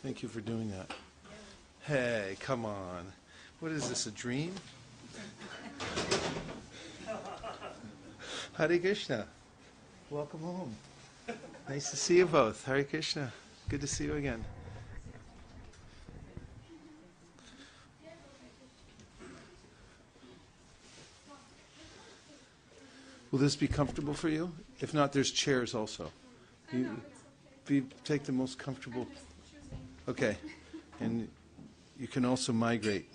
Thank you for doing that. Hey, come on. What is this, a dream? Hare Krishna. Welcome home. Nice to see you both. Hare Krishna. Good to see you again. Will this be comfortable for you? If not, there's chairs also. You take the most comfortable. Okay. And you can also migrate.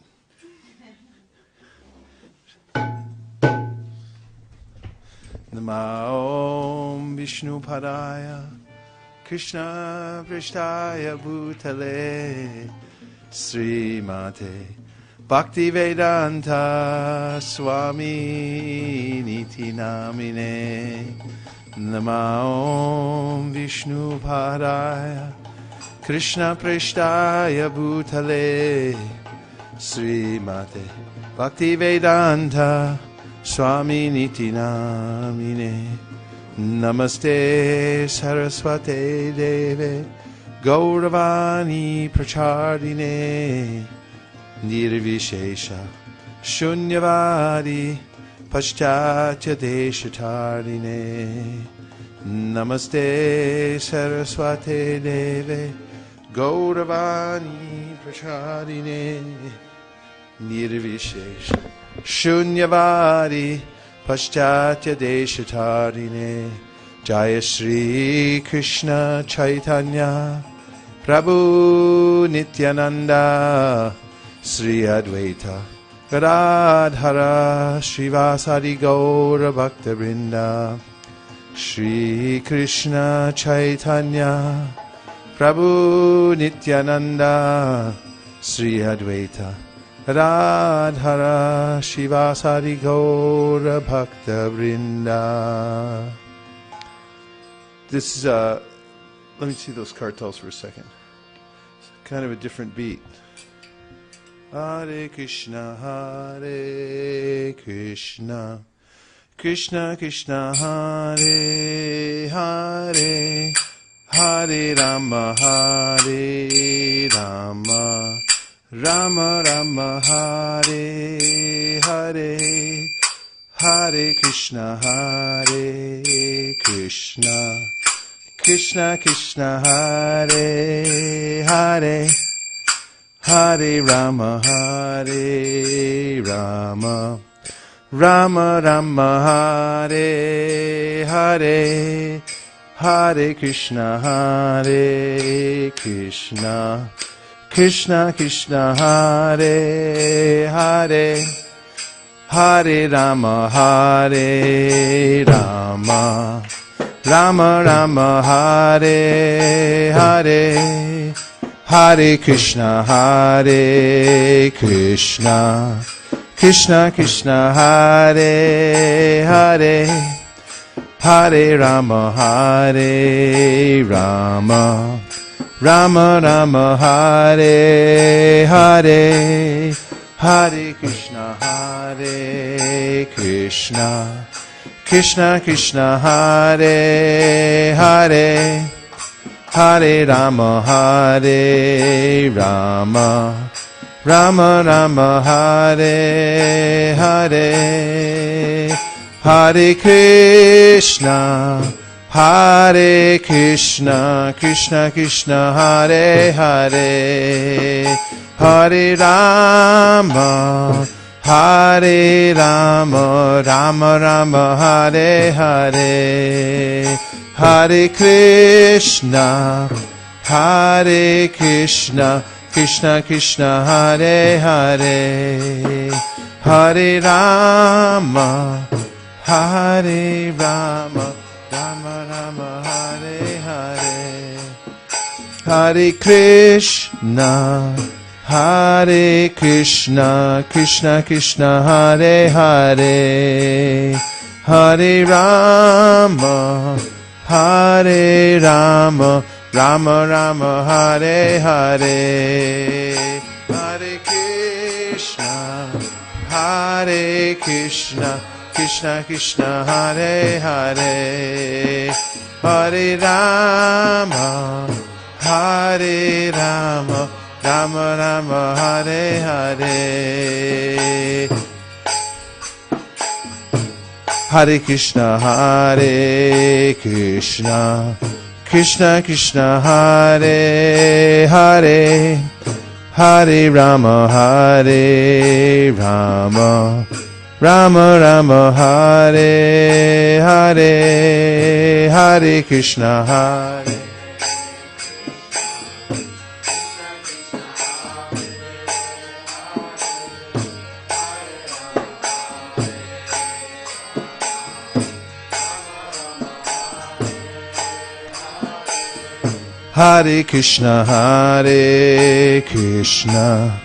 Namo Vishnu Padaya Krishna Prishtaya Bhutale Srimate Bhakti Vedanta Swami Niti Namine Namo Vishnu Padaya Krishna Prishtaya Bhutale Srimate Bhakti Vedanta Swami Niti Namine Namaste Saraswate Deve Gauravani Prachardine Nirvishesha Shunyavadi Paschatya Deshatardine Namaste Saraswate Deve Gauravani Prachardine Nirvishesha Shunyavadi Paschatya Deshatardine Jaya Shri Krishna Chaitanya Prabhu Nityananda Sri Advaita Gadadhara Srivasadi Gaura Bhakta Vrinda Shri Krishna Chaitanya Prabhu Nityananda Sri Advaita Radhara Shivasari Gaura Bhakta Vrinda. This is let me see those kartals for a second. It's kind of a different beat. Hare Krishna, Hare Krishna, Krishna Krishna, Hare Hare, Hare Rama, Hare Rama, Rama Rama, Hare Hare, Hare Krishna, Hare Krishna, Krishna Krishna, Hare Hare, Hare Rama, Hare Rama, Rama Rama, Hare Hare, Hare Krishna, Hare Krishna, Krishna Krishna, Hare Hare, Hare Rama, Hare Rama, Rama Rama, Hare Hare, Hare Krishna, Hare Krishna, Krishna Krishna, Hare Hare, Hare Rama, Hare Rama, Rama Rama, Hare Hare, Hare Krishna, Hare Krishna, Krishna Krishna, Hare Hare, Hare Rama, Hare Rama, Rama Rama, Hare Hare, Hare Krishna, Hare Krishna, Krishna Krishna, Hare Hare, Hare Rama, Hare Rama, Rama Rama, Hare Hare, Hare Krishna, Hare Krishna, Krishna Krishna, Hare Hare, Hare Rama, Hare Rama, Rama Rama, Hare Hare, Hare Krishna, Hare Krishna, Krishna Krishna, Hare Hare, Hare Rama, Hare Rama, Rama Rama, Hare Hare, Hare Krishna, Hare Krishna, Krishna Krishna, Hare Hare, Hare Rama, Hare Rama, Rama Rama, Hare Hare. Hare Krishna, Hare Krishna, Krishna Krishna, Hare Hare, Hare Rama, Hare Rama, Rama Rama, Hare Hare, Hare Krishna, Hare. Hare Krishna, Hare Krishna,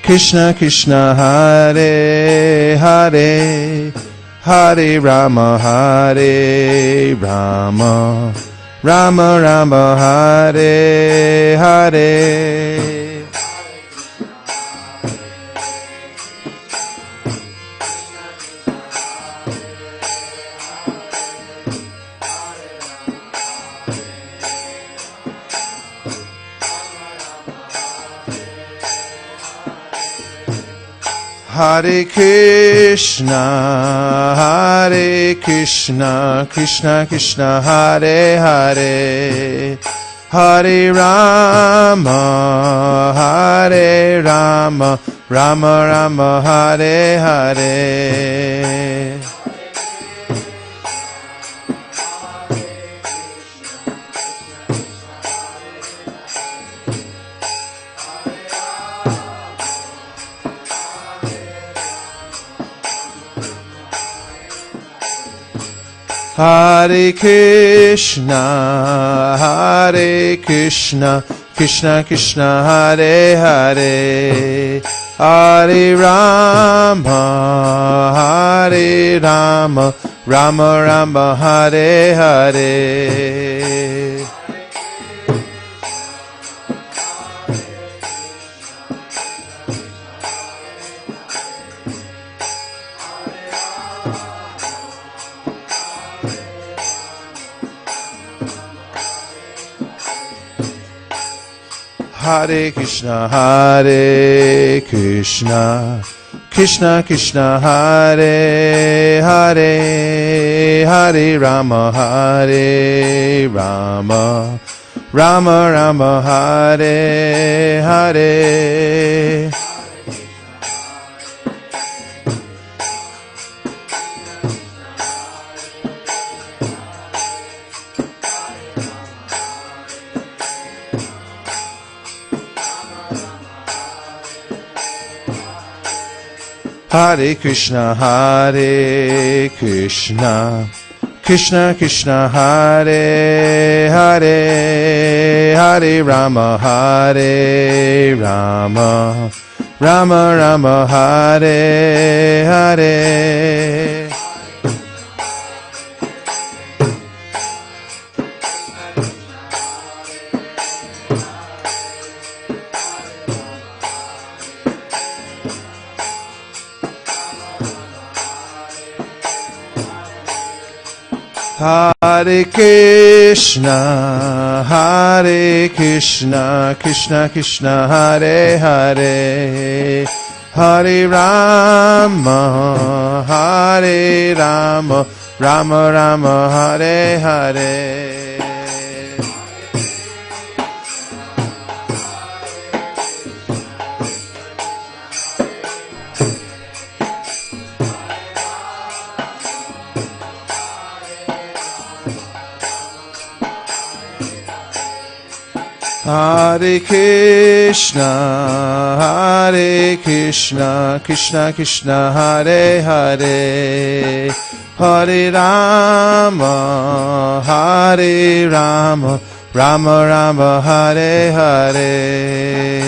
Krishna Krishna, Hare Hare, Hare Rama, Hare Rama, Rama Rama, Hare Hare. Hare Krishna, Hare Krishna, Krishna Krishna, Hare Hare, Hare Rama, Hare Rama, Rama Rama, Hare Hare. Hare Krishna, Hare Krishna, Krishna Krishna, Hare Hare, Hare Rama, Hare Rama, Rama Rama, Hare Hare. Hare Krishna, Hare Krishna, Krishna Krishna, Hare Hare, Hare Rama, Hare Rama, Rama Rama, Hare Hare. Hare Krishna, Hare Krishna, Krishna Krishna, Hare Hare, Hare Rama, Hare Rama, Rama Rama, Hare Hare. Hare Krishna, Hare Krishna, Krishna Krishna, Hare Hare, Hare Rama, Hare Rama, Rama Rama, Hare Hare. Hare Krishna, Hare Krishna, Krishna Krishna, Hare Hare, Hare Rama, Hare Rama, Rama Rama, Hare Hare.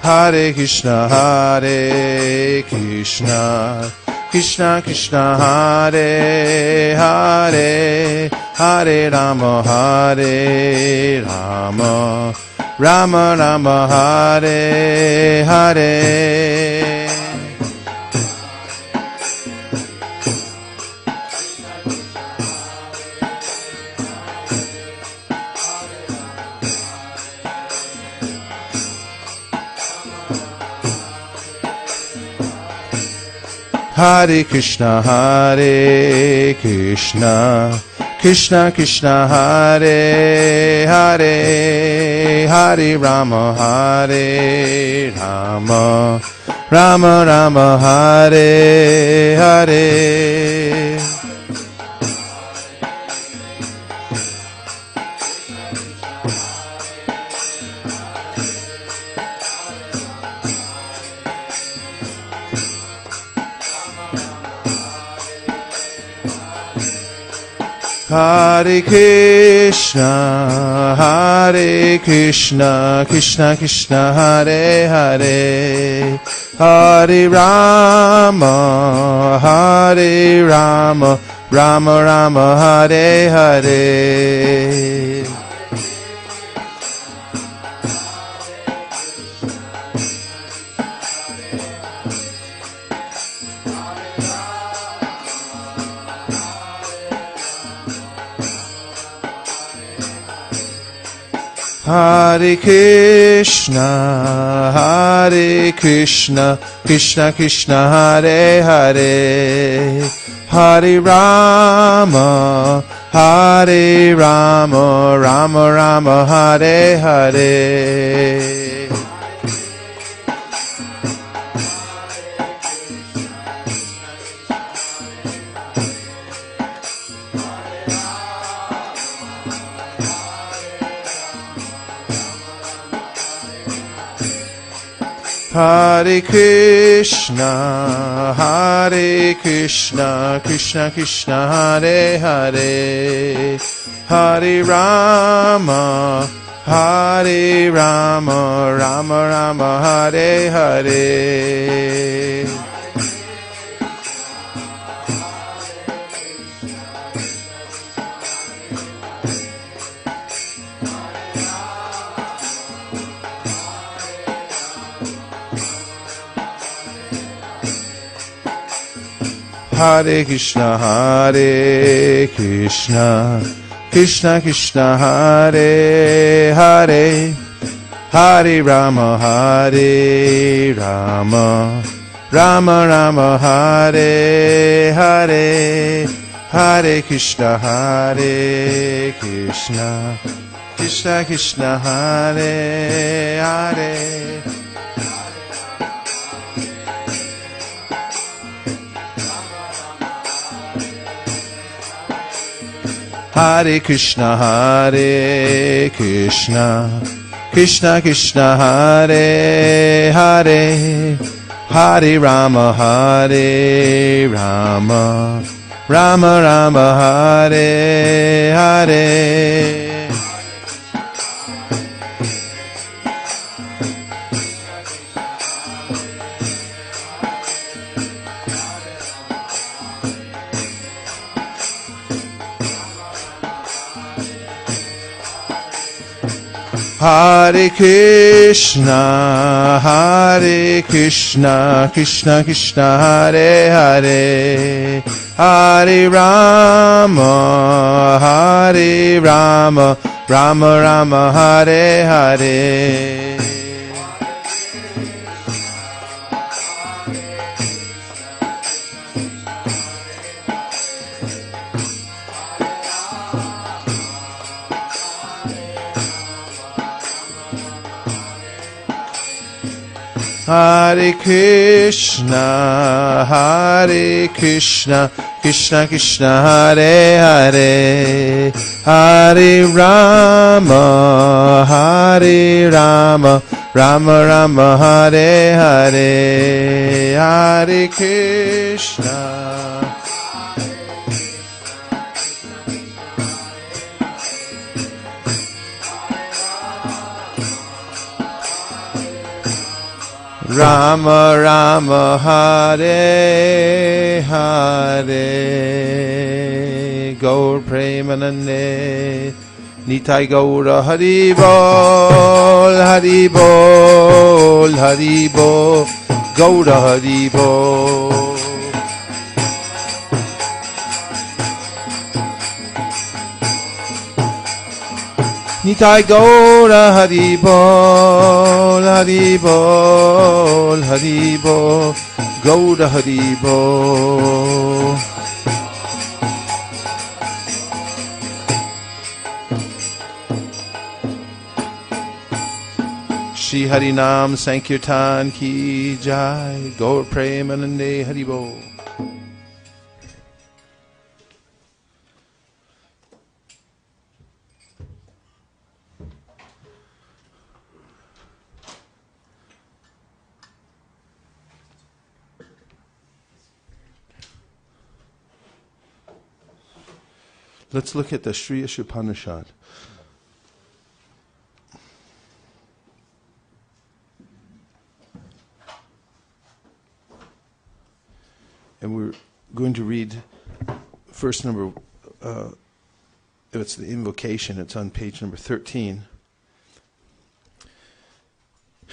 Hare Krishna, Hare Krishna, Krishna Krishna, Hare Hare, Hare Rama, Hare Rama, Rama Rama, Hare Hare. Hare Krishna, Hare Krishna, Krishna Krishna, Hare Hare, Hare Rama, Hare Rama, Rama Rama, Hare Hare. Hare Krishna, Hare Krishna, Krishna Krishna, Hare Hare, Hare Rama, Hare Rama, Rama Rama, Hare Hare. Hare Krishna, Hare Krishna, Krishna Krishna, Hare Hare, Hare Rama, Hare Rama, Rama Rama, Hare Hare. Hare Krishna, Hare Krishna, Krishna Krishna, Hare Hare, Hare Rama, Hare Rama, Rama Rama, Hare Hare. Hare Krishna, Hare Krishna, Krishna Krishna, Hare Hare, Hare Rama, Hare Rama, Rama Rama, Hare Hare, Hare Krishna, Hare Krishna, Krishna Krishna, Hare Hare. Hare Krishna, Hare Krishna, Krishna Krishna, Hare Hare, Hare Rama, Hare Rama, Rama Rama, Hare Hare. Hare Krishna, Hare Krishna, Krishna Krishna, Hare Hare, Hare Rama, Hare Rama, Rama Rama, Hare Hare. Hare Krishna, Hare Krishna, Krishna Krishna, Hare Hare, Hare Rama, Hare Rama, Rama Rama, Hare Hare, Hare Krishna. Rama Rama, Hare Hare, Gaur Premanande Nitai Gaura Haribol Haribol Haribol Gaura Haribol Nitai Gaura Haribol Haribol Haribol Gaura Haribol Shri Harinam Sankirtan Ki Jai Gaur Premanande Haribol. Let's look at the Sri Upanishad. And we're going to read verse number, it's the invocation, it's on page number 13.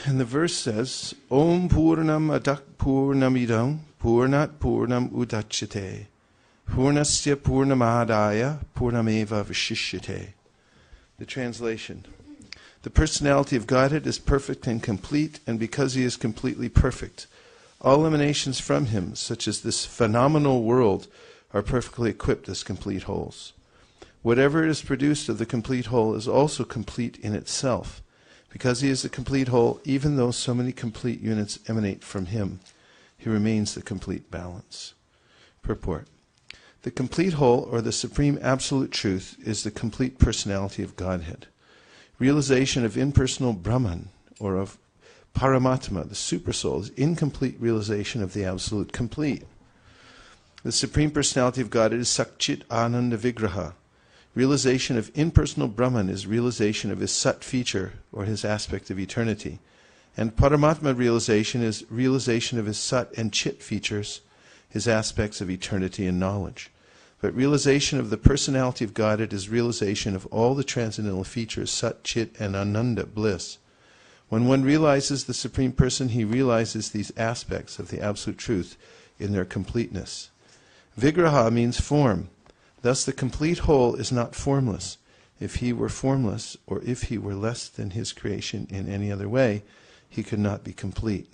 And the verse says, Om Purnam Adak Purnamidam Purnat Purnam Udachyate Purnasya Purnamadaya Purnameva Vishishyate. The translation. The personality of Godhead is perfect and complete, and because he is completely perfect, all emanations from him, such as this phenomenal world, are perfectly equipped as complete wholes. Whatever is produced of the complete whole is also complete in itself. Because he is the complete whole, even though so many complete units emanate from him, he remains the complete balance. Purport. The complete whole, or the supreme absolute truth, is the complete personality of Godhead. Realization of impersonal Brahman, or of Paramatma, the Supersoul, is incomplete realization of the Absolute Complete. The Supreme Personality of God is Sakchit Ananda Vigraha. Realization of impersonal Brahman is realization of his Sat feature, or his aspect of eternity. And Paramatma realization is realization of his Sat and Chit features, his aspects of eternity and knowledge. But realization of the personality of Godhead is realization of all the transcendental features, Sat, Chit, and Ananda, bliss. When one realizes the Supreme Person, he realizes these aspects of the Absolute Truth in their completeness. Vigraha means form. Thus the complete whole is not formless. If he were formless, or if he were less than his creation in any other way, he could not be complete.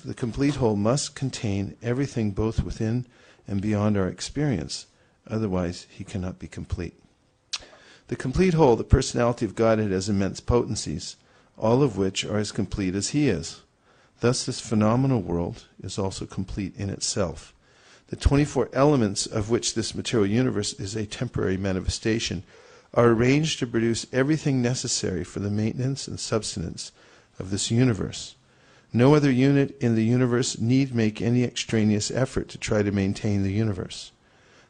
The complete whole must contain everything both within and beyond our experience. Otherwise, he cannot be complete. The complete whole, the personality of Godhead, has immense potencies, all of which are as complete as he is. Thus this phenomenal world is also complete in itself. The 24 elements of which this material universe is a temporary manifestation are arranged to produce everything necessary for the maintenance and subsistence of this universe. No other unit in the universe need make any extraneous effort to try to maintain the universe.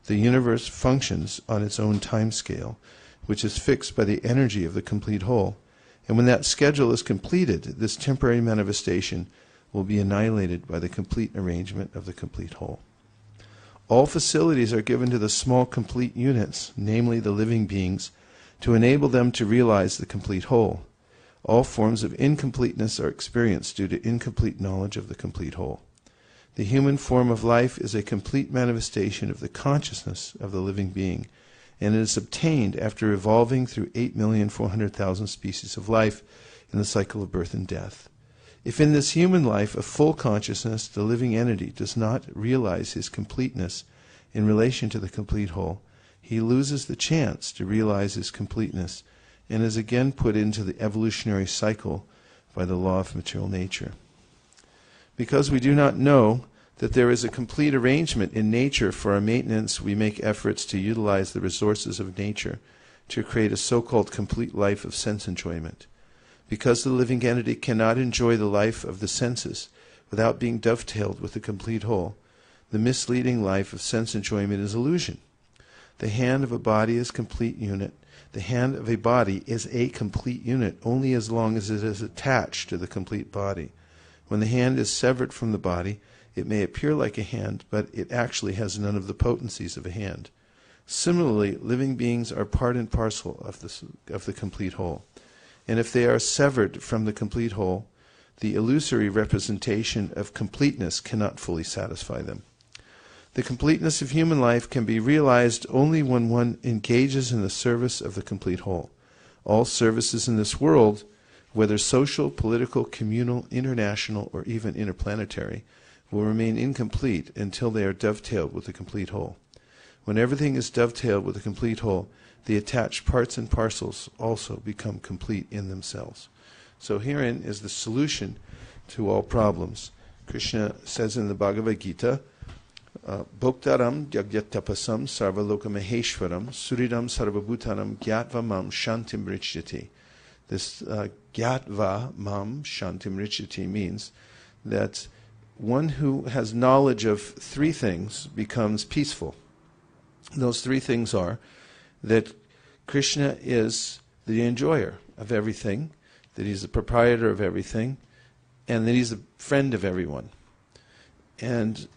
The universe functions on its own time scale, which is fixed by the energy of the complete whole. And when that schedule is completed, this temporary manifestation will be annihilated by the complete arrangement of the complete whole. All facilities are given to the small complete units, namely the living beings, to enable them to realize the complete whole. All forms of incompleteness are experienced due to incomplete knowledge of the complete whole. The human form of life is a complete manifestation of the consciousness of the living being, and it is obtained after evolving through 8,400,000 species of life in the cycle of birth and death. If in this human life of full consciousness the living entity does not realize his completeness in relation to the complete whole, he loses the chance to realize his completeness and is again put into the evolutionary cycle by the law of material nature. Because we do not know that there is a complete arrangement in nature for our maintenance, we make efforts to utilize the resources of nature to create a so-called complete life of sense enjoyment. Because the living entity cannot enjoy the life of the senses without being dovetailed with the complete whole, the misleading life of sense enjoyment is illusion. The hand of a body is complete unit. The hand of a body is a complete unit only as long as it is attached to the complete body. When the hand is severed from the body, it may appear like a hand, but it actually has none of the potencies of a hand. Similarly, living beings are part and parcel of the complete whole. And if they are severed from the complete whole, the illusory representation of completeness cannot fully satisfy them. The completeness of human life can be realized only when one engages in the service of the complete whole. All services in this world, whether social, political, communal, international, or even interplanetary, will remain incomplete until they are dovetailed with the complete whole. When everything is dovetailed with the complete whole, the attached parts and parcels also become complete in themselves. So herein is the solution to all problems. Krishna says in the Bhagavad Gita, Bhoktaram Jagyatapasam Sarvalokamaheshwaram Suridam Sarvabhutanam Gyatva Mam Shantim Richyati. This Gyatva Mam Shantim Richyati means that one who has knowledge of three things becomes peaceful. Those three things are that Krishna is the enjoyer of everything, that he's the proprietor of everything, and that he's the friend of everyone. And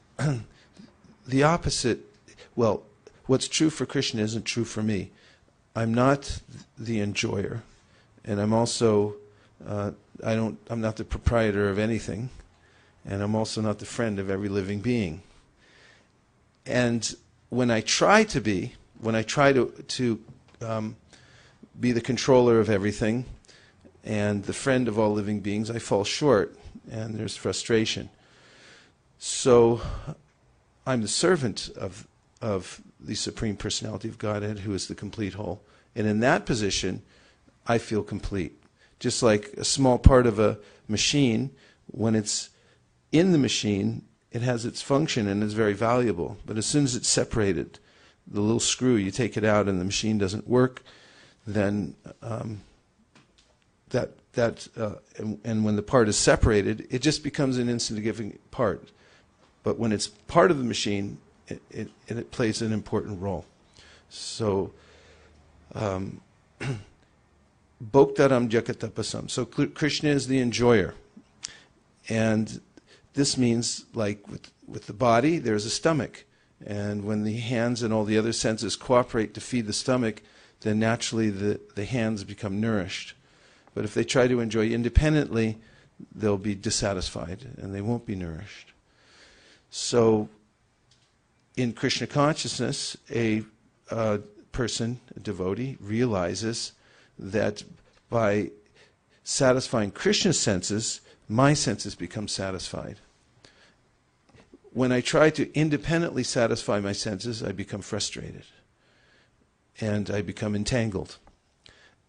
the opposite, well, what's true for Krishna isn't true for me. I'm not the enjoyer, and I'm also, I'm not the proprietor of anything, and I'm also not the friend of every living being. And when I try to be, when I try to be the controller of everything and the friend of all living beings, I fall short, and there's frustration. So I'm the servant of the Supreme Personality of Godhead, who is the complete whole. And in that position, I feel complete. Just like a small part of a machine, when it's in the machine, it has its function and is very valuable. But as soon as it's separated, the little screw, you take it out and the machine doesn't work, then and when the part is separated, it just becomes an insignificant part. But when it's part of the machine, it plays an important role. So, Bhoktaram Jagatapasam. So Krishna is the enjoyer. And this means, like with the body, there's a stomach. And when the hands and all the other senses cooperate to feed the stomach, then naturally the hands become nourished. But if they try to enjoy independently, they'll be dissatisfied and they won't be nourished. So in Krishna consciousness, a person, a devotee, realizes that by satisfying Krishna's senses, my senses become satisfied. When I try to independently satisfy my senses, I become frustrated and I become entangled.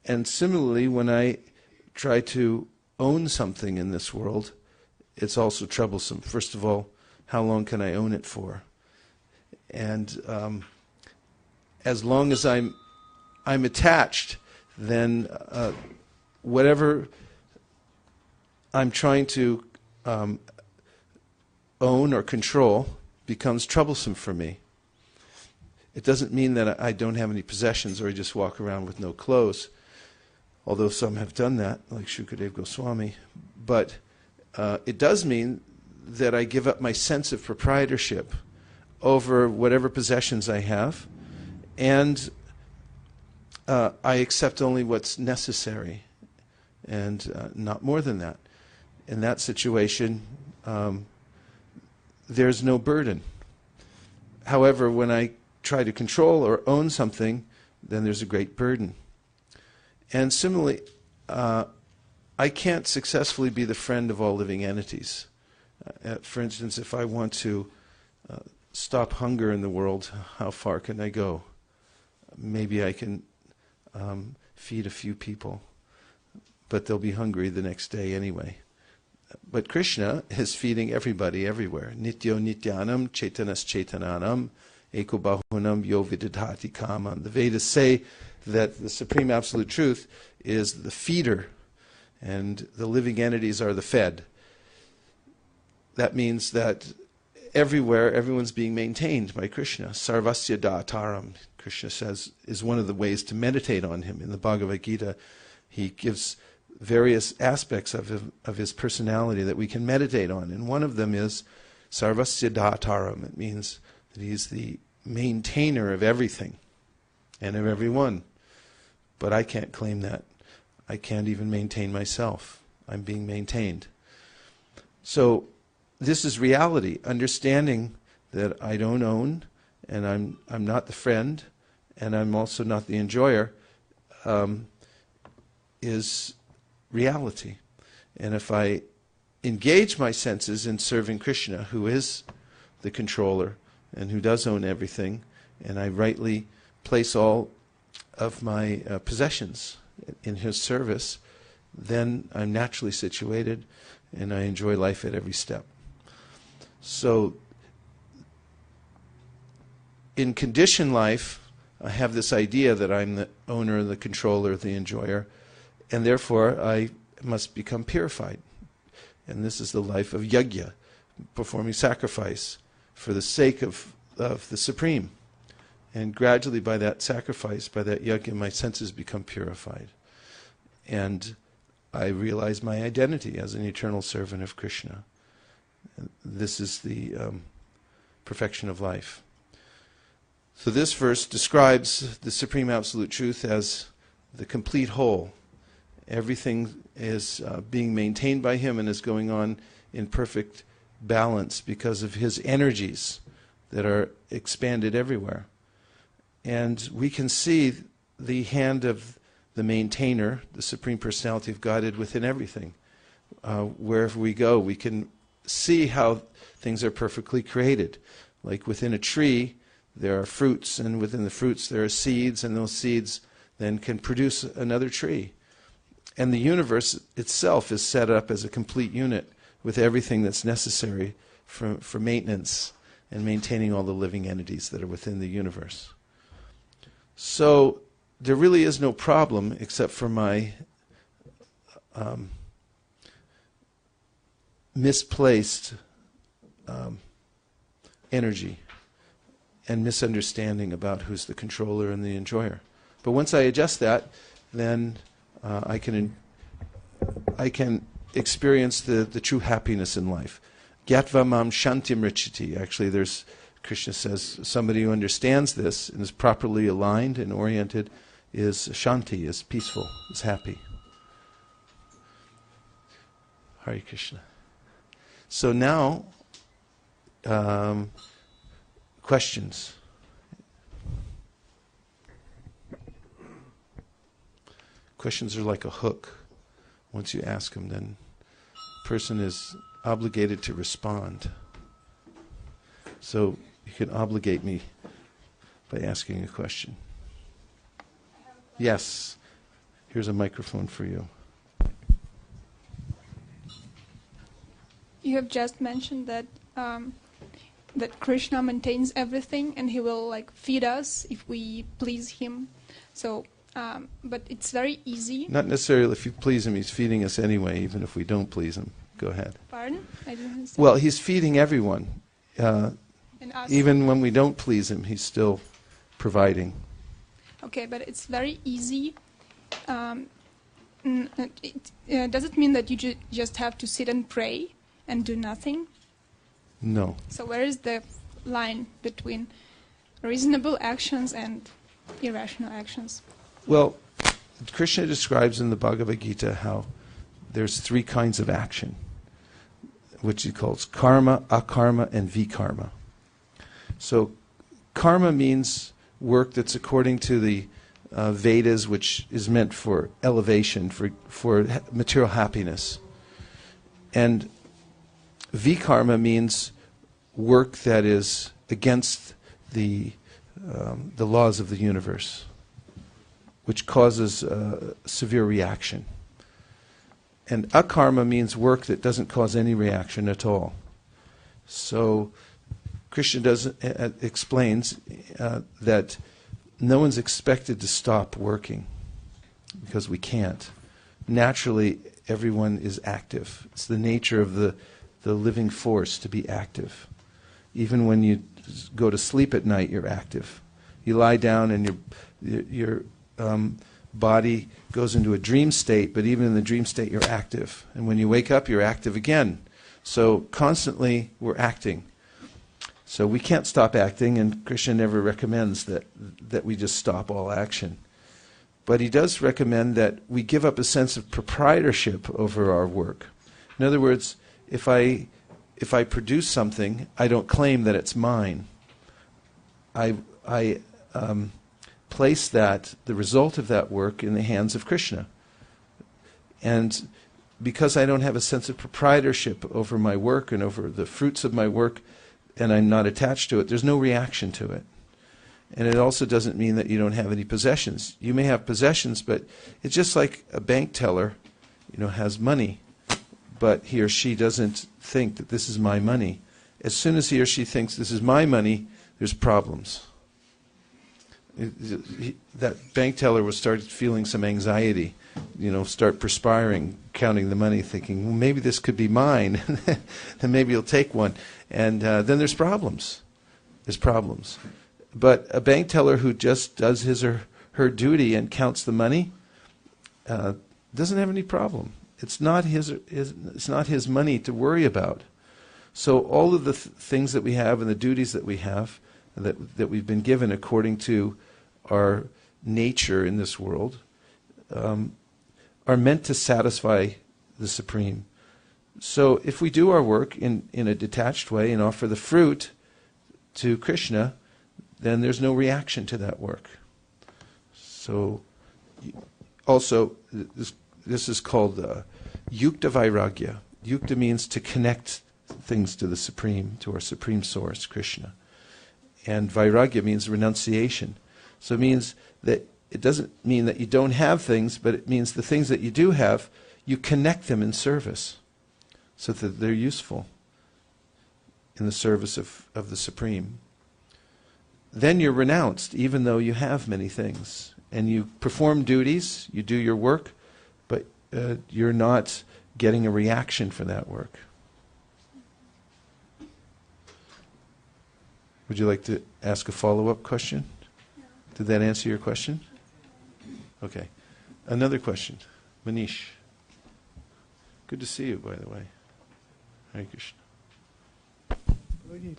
And similarly, when I try to own something in this world, it's also troublesome. First of all, how long can I own it for? And as long as I'm attached, then whatever I'm trying to own or control becomes troublesome for me. It doesn't mean that I don't have any possessions or I just walk around with no clothes, although some have done that, like Shukadev Goswami. But it does mean that I give up my sense of proprietorship over whatever possessions I have, and I accept only what's necessary and not more than that. In that situation, there's no burden. However, when I try to control or own something, then there's a great burden. And similarly, I can't successfully be the friend of all living entities. For instance, if I want to stop hunger in the world, how far can I go? Maybe I can feed a few people, but they'll be hungry the next day anyway. But Krishna is feeding everybody everywhere. Nityo nityanam chaitanas chaitananam eko bahunam yo vididhati kamam. The Vedas say that the Supreme Absolute Truth is the feeder and the living entities are the fed. That means that everywhere, everyone's being maintained by Krishna. Sarvasya dataram, Krishna says, is one of the ways to meditate on him. In the Bhagavad Gita, he gives various aspects of his personality that we can meditate on. And one of them is Sarvasya dataram. It means that he's the maintainer of everything. and of everyone. But I can't claim that. I can't even maintain myself. I'm being maintained. So this is reality, understanding that I don't own, and I'm not the friend, and I'm also not the enjoyer, is reality. And if I engage my senses in serving Krishna, who is the controller and who does own everything, and I rightly place all of my possessions in his service, then I'm naturally situated and I enjoy life at every step. So in conditioned life, I have this idea that I'm the owner, the controller, the enjoyer, and therefore I must become purified. And this is the life of yajna, performing sacrifice for the sake of the Supreme. And gradually by that sacrifice, by that yajna, my senses become purified. And I realize my identity as an eternal servant of Krishna. And this is the perfection of life. So this verse describes the Supreme Absolute Truth as the complete whole. Everything is being maintained by him and is going on in perfect balance because of his energies that are expanded everywhere. And we can see the hand of the maintainer, the Supreme Personality of Godhead, within everything. Wherever we go, we can see how things are perfectly created. Like within a tree, there are fruits, and within the fruits there are seeds, and those seeds then can produce another tree. And the universe itself is set up as a complete unit with everything that's necessary for maintenance and maintaining all the living entities that are within the universe. So there really is no problem except for my misplaced energy and misunderstanding about who's the controller and the enjoyer. But once I adjust that, then I can experience the true happiness in life. Gyatva mam shantim richiti. Actually, Krishna says somebody who understands this and is properly aligned and oriented is shanti, is peaceful, is happy. Hare Krishna. So now, questions. Questions are like a hook. Once you ask them, then the person is obligated to respond. So you can obligate me by asking a question. Yes. Here's a microphone for you. You have just mentioned that that Krishna maintains everything and he will feed us if we please him. So, but it's very easy. Not necessarily if you please him, he's feeding us anyway, even if we don't please him. Go ahead. Pardon? I didn't understand. Well, he's feeding everyone. Even when we don't please him, he's still providing. Okay, but it's very easy. Does it mean that you just have to sit and pray and do nothing? No. So where is the line between reasonable actions and irrational actions? Well, Krishna describes in the Bhagavad Gita how there's three kinds of action, which he calls karma, akarma, and vikarma. So karma means work that's according to the Vedas, which is meant for elevation, for material happiness. And vikarma means work that is against the laws of the universe, which causes severe reaction. And akarma means work that doesn't cause any reaction at all. So Krishna explains that no one's expected to stop working because we can't. Naturally, everyone is active. It's the nature of the living force to be active. Even when you go to sleep at night, you're active. You lie down and your body goes into a dream state, but even in the dream state, you're active. And when you wake up, you're active again. So constantly, we're acting. So we can't stop acting, and Krishna never recommends that we just stop all action. But he does recommend that we give up a sense of proprietorship over our work. In other words, if I produce something, I don't claim that it's mine. I place the result of that work in the hands of Krishna. And because I don't have a sense of proprietorship over my work and over the fruits of my work, and I'm not attached to it, there's no reaction to it. And it also doesn't mean that you don't have any possessions. You may have possessions, but it's just like a bank teller, has money, but he or she doesn't think that this is my money. As soon as he or she thinks this is my money, there's problems. That bank teller will start feeling some anxiety, start perspiring, counting the money, thinking, well, maybe this could be mine, and maybe he'll take one. And then there's problems. There's problems. But a bank teller who just does his or her duty and counts the money doesn't have any problem. It's not his money to worry about. So all of the things that we have and the duties that we have, that we've been given according to our nature in this world, are meant to satisfy the Supreme. So if we do our work in a detached way and offer the fruit to Krishna, then there's no reaction to that work. So also, this is called Yukta Vairagya. Yukta means to connect things to the Supreme, to our Supreme Source, Krishna. And Vairagya means renunciation. So it means that it doesn't mean that you don't have things, but it means the things that you do have, you connect them in service so that they're useful in the service of the Supreme. Then you're renounced, even though you have many things. And you perform duties, you do your work, but you're not getting a reaction for that work. Would you like to ask a follow-up question? No. Did that answer your question? Okay. Another question. Manish. Good to see you, by the way. Hare Krishna.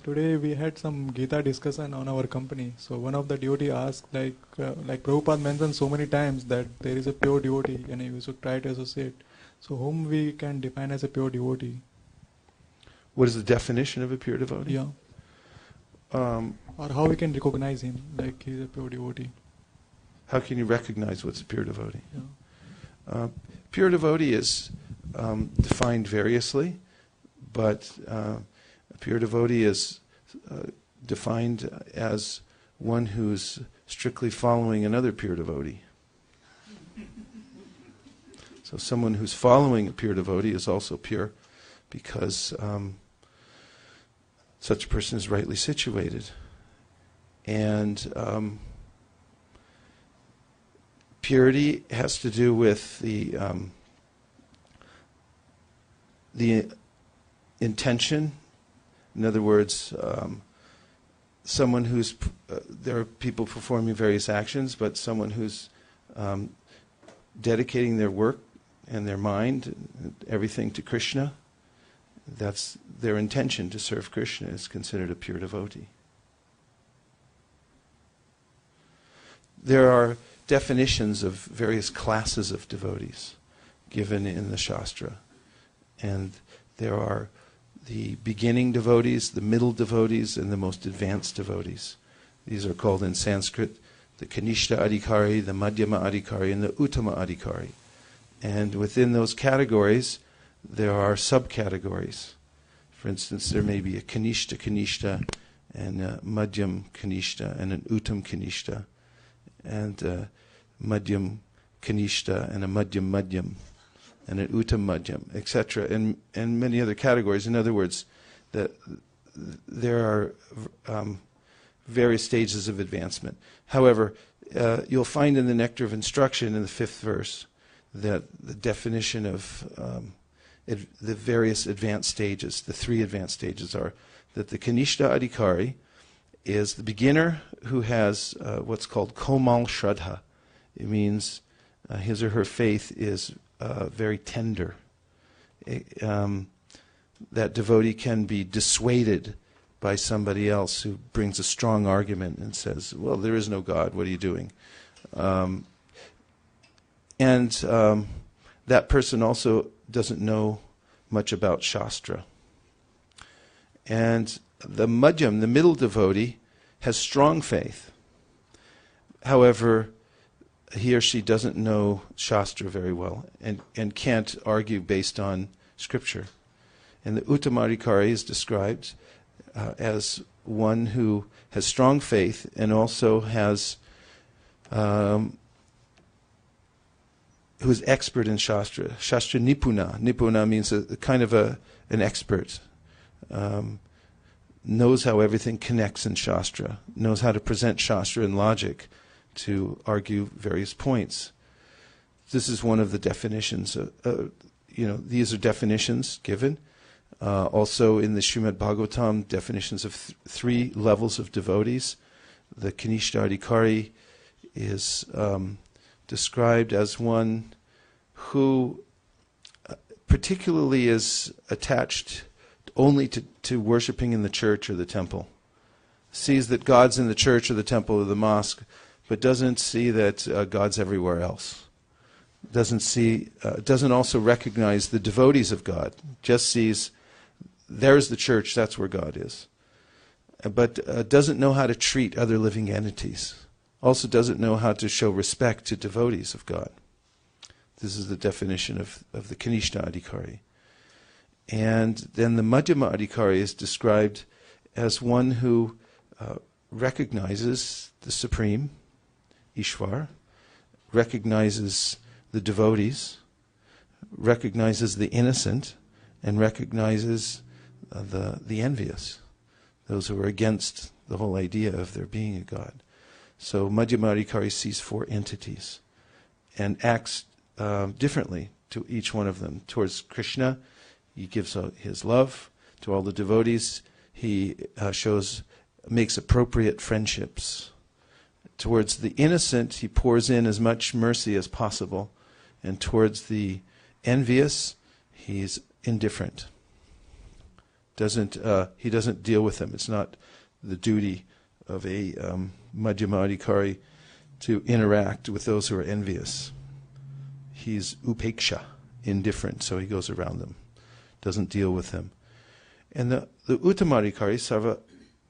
Today we had some Gita discussion on our company. So one of the devotee asked, like Prabhupada mentioned so many times that there is a pure devotee and we should try to associate. So whom we can define as a pure devotee? What is the definition of a pure devotee? Yeah. Or how we can recognize him, like he's a pure devotee. How can you recognize what's a pure devotee? Yeah. Pure devotee is defined variously, but a pure devotee is defined as one who's strictly following another pure devotee. So someone who's following a pure devotee is also pure because such a person is rightly situated. And purity has to do with the intention. In other words, someone who's there are people performing various actions, but someone who's dedicating their work and their mind, and everything to Krishna, that's their intention to serve Krishna is considered a pure devotee. There are definitions of various classes of devotees given in the Shastra. And there are the beginning devotees, the middle devotees, and the most advanced devotees. These are called in Sanskrit the Kanishta Adhikari, the Madhyama Adhikari, and the Uttama Adhikari. And within those categories, there are subcategories. For instance, there may be a Kanishta Kanishta, and a Madhyam Kanishta, and an Uttam Kanishta, and a Madhyam Kanishta, and a Madhyam Madhyam, and an Uttam Madhyam, etc., and many other categories. In other words, there are various stages of advancement. However, you'll find in the Nectar of Instruction in the 5th verse that the definition of the various advanced stages, the 3 advanced stages, are that the Kanishta Adhikari is the beginner who has what's called Komal Shraddha. It means his or her faith is very tender. That devotee can be dissuaded by somebody else who brings a strong argument and says, well, there is no God, what are you doing? That person also doesn't know much about Shastra. And the Madhyam, the middle devotee, has strong faith. However, he or she doesn't know Shastra very well and can't argue based on Scripture. And the Uttamadhikari is described as one who has strong faith and also has who is expert in Shastra. Shastra Nipuna. Nipuna means a kind of an expert. Knows how everything connects in Shastra. Knows how to present Shastra in logic to argue various points. This is one of the definitions. These are definitions given. Also in the Srimad Bhagavatam, definitions of three levels of devotees. The Kanishta-adhikari is described as one who particularly is attached only to worshipping in the church or the temple. Sees that God's in the church or the temple or the mosque, but doesn't see that God's everywhere else. Doesn't also recognize the devotees of God. Just sees there's the church, that's where God is. But doesn't know how to treat other living entities. Also doesn't know how to show respect to devotees of God. This is the definition of the Kanishta-adhikari. And then the Madhyama-adhikari is described as one who recognizes the Supreme, Ishvar, recognizes the devotees, recognizes the innocent, and recognizes the envious, those who are against the whole idea of there being a God. So Madhyama-adhikari sees four entities and acts differently to each one of them. Towards Krishna, he gives his love. To all the devotees, he makes appropriate friendships. Towards the innocent, he pours in as much mercy as possible. And towards the envious, he's indifferent. He doesn't deal with them. It's not the duty of a Madhyama-adhikari to interact with those who are envious. He's upeksha, indifferent, so he goes around them, doesn't deal with them. And the Uttamadhikari, sarva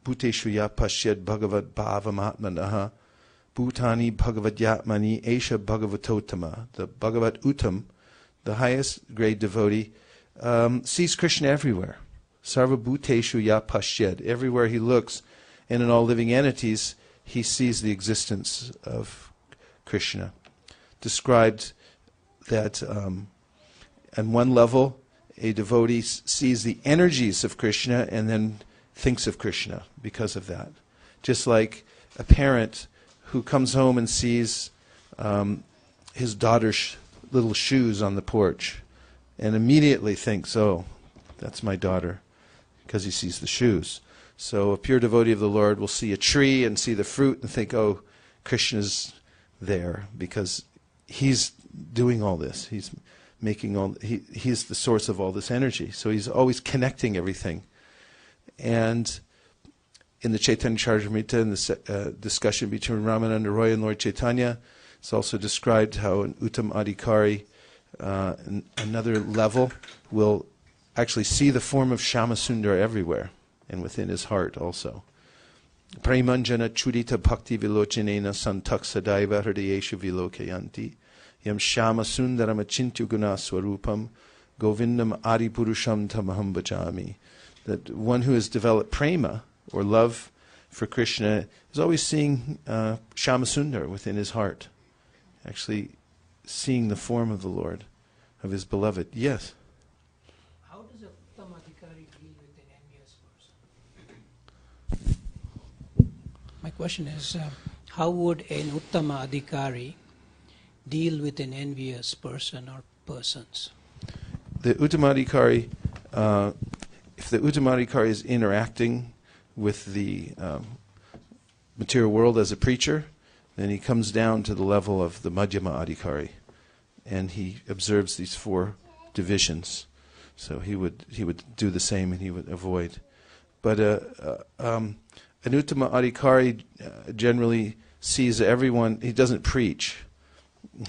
bhuteshu ya pashyad bhagavad bhavamatmanaha bhutani bhagavadyatmani esha bhagavatotama. The Bhagavat Uttam, the highest grade devotee, sees Krishna everywhere. Sarva bhuteshu ya pashyad. Everywhere he looks, and in all living entities, he sees the existence of Krishna. Described that on one level, a devotee sees the energies of Krishna and then thinks of Krishna because of that. Just like a parent who comes home and sees his daughter's little shoes on the porch and immediately thinks, oh, that's my daughter, because he sees the shoes. So a pure devotee of the Lord will see a tree and see the fruit and think, oh, Krishna's there because he's doing all this. He's he's the source of all this energy. So he's always connecting everything. And in the Chaitanya Charitamrita, in the discussion between Ramananda Roy and Lord Chaitanya, it's also described how an Uttamadhikari, another level, will actually see the form of Shyamasundara everywhere and within his heart also. Premanjana chudita bhakti vilochinena santak sadaiva hridayeshu vilokayanti yam Shyamasundara achintya guna swarupam govindam adipurusham tamaham bhajami. That one who has developed prema, or love for Krishna, is always seeing Shyamasundara within his heart. Actually seeing the form of the Lord, of his beloved. Yes? How does a Uttamadhikari deal with an envious person? My question is, how would an Uttamadhikari deal with an envious person or persons? The Uttamadhikari, if the Uttamadhikari is interacting with the material world as a preacher, then he comes down to the level of the Madhyama Adhikari, and he observes these four divisions. So he would do the same, and he would avoid. But an Uttama Adhikari generally sees everyone. He doesn't preach.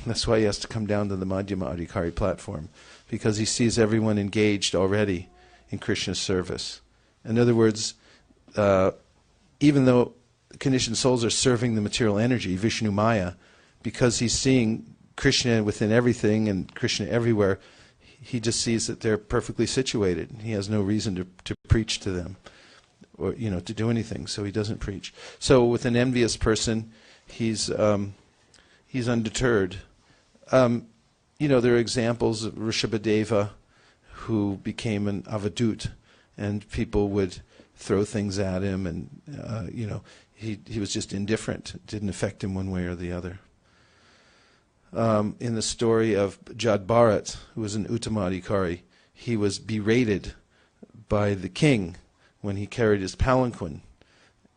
That's why he has to come down to the Madhyama Adhikari platform, because he sees everyone engaged already in Krishna's service. In other words, even though conditioned souls are serving the material energy, Vishnu Maya, because he's seeing Krishna within everything and Krishna everywhere, he just sees that they're perfectly situated. He has no reason to preach to them, or to do anything, so he doesn't preach. So with an envious person, he's undeterred. There are examples of Rishabhadeva, who became an avadut, and people would throw things at him, and he was just indifferent. It didn't affect him one way or the other. In the story of Jad Bharat, who was an Uttama Adhikari, he was berated by the king when he carried his palanquin,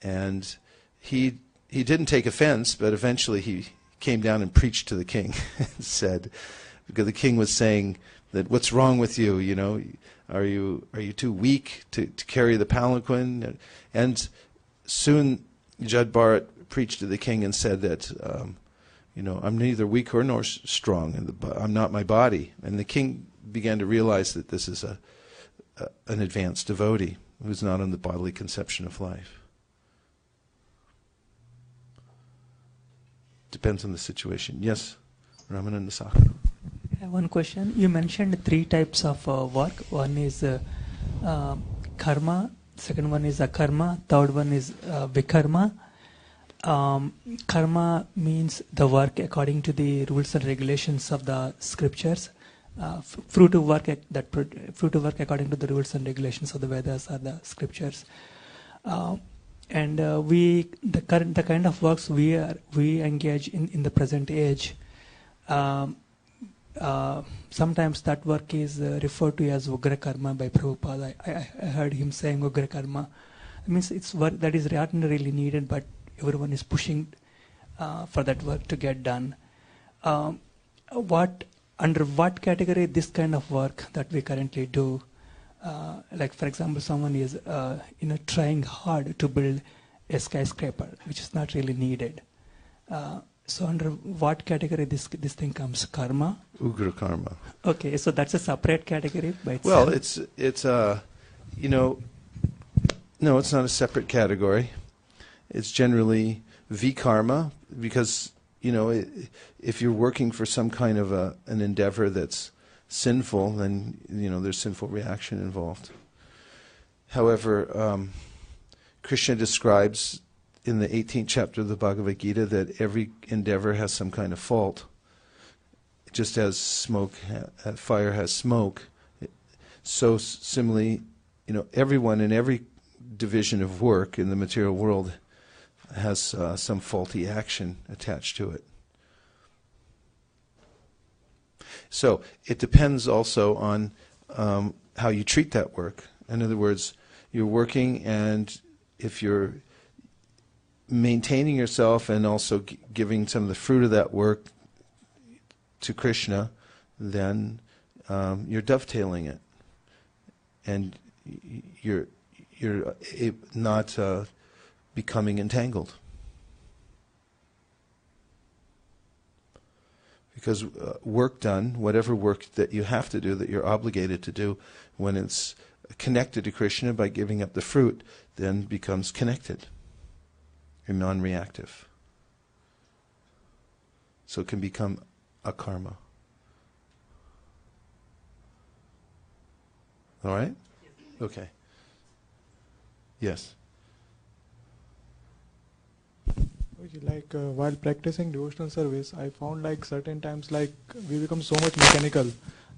and he didn't take offense, but eventually he came down and preached to the king and said, because the king was saying that, what's wrong with you? Are you too weak to carry the palanquin? And soon Jad Bharat preached to the king and said that, I'm neither weak nor strong, and I'm not my body. And the king began to realize that this is an advanced devotee who's not on the bodily conception of life. Depends on the situation. Yes, Ramananda Sakha. I have one question. You mentioned 3 types of work. One is karma, second one is akarma, third one is vikarma. Karma means the work according to the rules and regulations of the scriptures. Fruitive work according to the rules and regulations of the Vedas or the scriptures. And the kind of works we engage in the present age. Sometimes that work is referred to as Ugra Karma by Prabhupada. I heard him saying Ugra Karma. It means it's work that is ordinarily needed, but everyone is pushing for that work to get done. Under what category this kind of work that we currently do? Like for example, someone is trying hard to build a skyscraper, which is not really needed. So under what category this thing comes? Karma? Ugra karma. Okay, so that's a separate category by itself. Well, it's no, it's not a separate category. It's generally vikarma, because if you're working for some kind of an endeavor that's sinful, then there's sinful reaction involved. However, Krishna describes in the 18th chapter of the Bhagavad Gita that every endeavor has some kind of fault. Just as fire has smoke, so similarly, everyone in every division of work in the material world has some faulty action attached to it. So it depends also on how you treat that work. In other words, you're working, and if you're maintaining yourself and also giving some of the fruit of that work to Krishna, then you're dovetailing it, and you're not becoming entangled. Because work done, whatever work that you have to do, that you're obligated to do, when it's connected to Krishna by giving up the fruit, then becomes connected and non-reactive. So it can become a karma. All right? Okay. Yes. Like while practicing devotional service, I found like certain times like we become so much mechanical.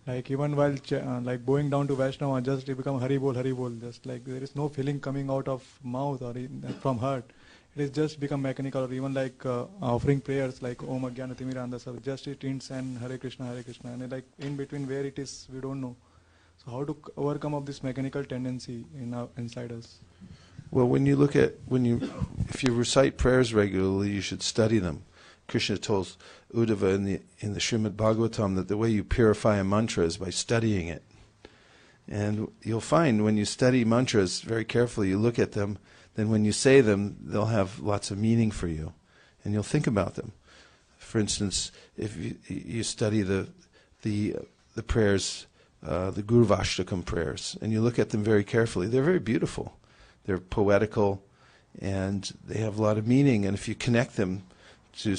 Like even while like bowing down to Vaishnava, just it become Hari Bol, just like there is no feeling coming out of mouth or from heart. It is just become mechanical. Or even like offering prayers like Om Ajnana Timirandhasa, just it ends and Hare Krishna, and like in between where it is we don't know. So how to overcome of this mechanical tendency inside us? Well, if you recite prayers regularly, you should study them. Krishna told Uddhava in the Srimad Bhagavatam that the way you purify a mantra is by studying it. And you'll find when you study mantras very carefully, you look at them, then when you say them, they'll have lots of meaning for you, and you'll think about them. For instance, if you study the prayers, the Guru Vashtakam prayers, and you look at them very carefully, they're very beautiful. They're poetical, and they have a lot of meaning. And if you connect them to,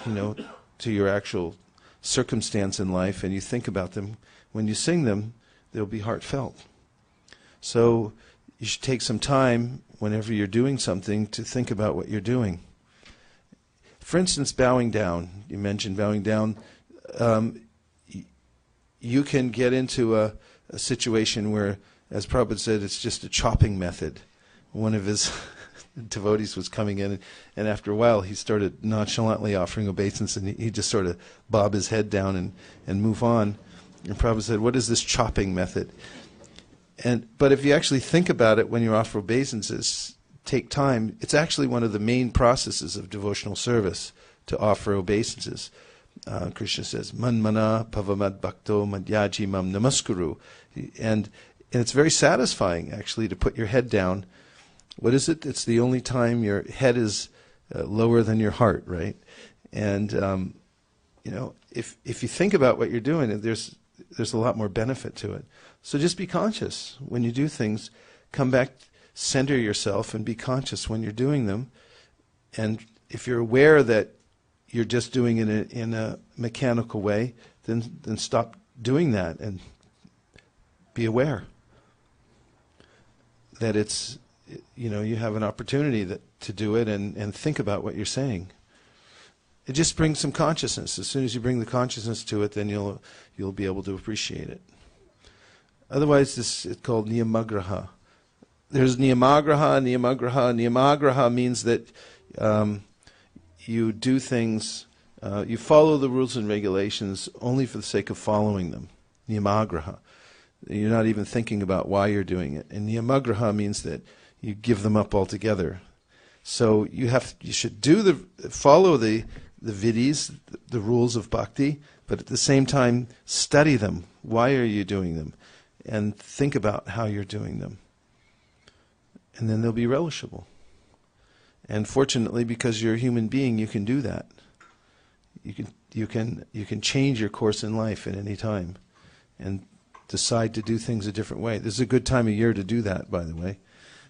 to your actual circumstance in life, and you think about them, when you sing them, they'll be heartfelt. So you should take some time whenever you're doing something to think about what you're doing. For instance, bowing down. You mentioned bowing down. You can get into a situation where, as Prabhupada said, it's just a chopping method. One of his devotees was coming in, and after a while he started nonchalantly offering obeisance, and he just sort of bob his head down and move on. And Prabhupada said, what is this chopping method? But if you actually think about it when you offer obeisances, take time, it's actually one of the main processes of devotional service to offer obeisances. Krishna says, Manmana pavamad bhakto madhyaji mam namaskuru. And it's very satisfying, actually, to put your head down. What is it? It's the only time your head is lower than your heart, right? And, if you think about what you're doing, there's a lot more benefit to it. So just be conscious when you do things. Come back, center yourself, and be conscious when you're doing them. And if you're aware that you're just doing it in a mechanical way, then stop doing that and be aware that it's, you have an opportunity to do it and think about what you're saying. It just brings some consciousness. As soon as you bring the consciousness to it, then you'll be able to appreciate it. Otherwise, it's called niyamagraha. There's niyamagraha. Niyamagraha means that you do things, you follow the rules and regulations only for the sake of following them. Niyamagraha. You're not even thinking about why you're doing it. And niyamagraha means that you give them up altogether. So you should follow the vidis, the rules of bhakti, but at the same time study them. Why are you doing them? And think about how you're doing them. And then they'll be relishable. And fortunately, because you're a human being, you can do that. You can change your course in life at any time and decide to do things a different way. This is a good time of year to do that, by the way.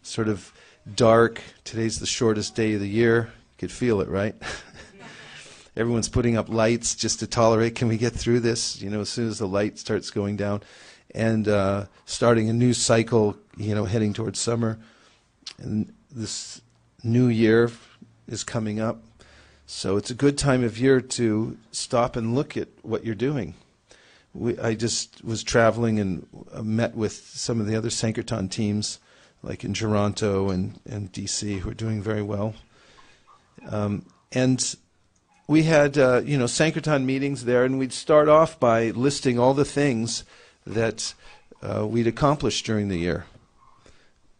Sort of dark. Today's the shortest day of the year. You could feel it, right? Everyone's putting up lights just to tolerate. Can we get through this? As soon as the light starts going down, and starting a new cycle, heading towards summer. And this new year is coming up. So it's a good time of year to stop and look at what you're doing. I just was traveling and met with some of the other Sankirtan teams, like in Toronto and DC, who are doing very well. And we had, Sankirtan meetings there, and we'd start off by listing all the things that we'd accomplished during the year.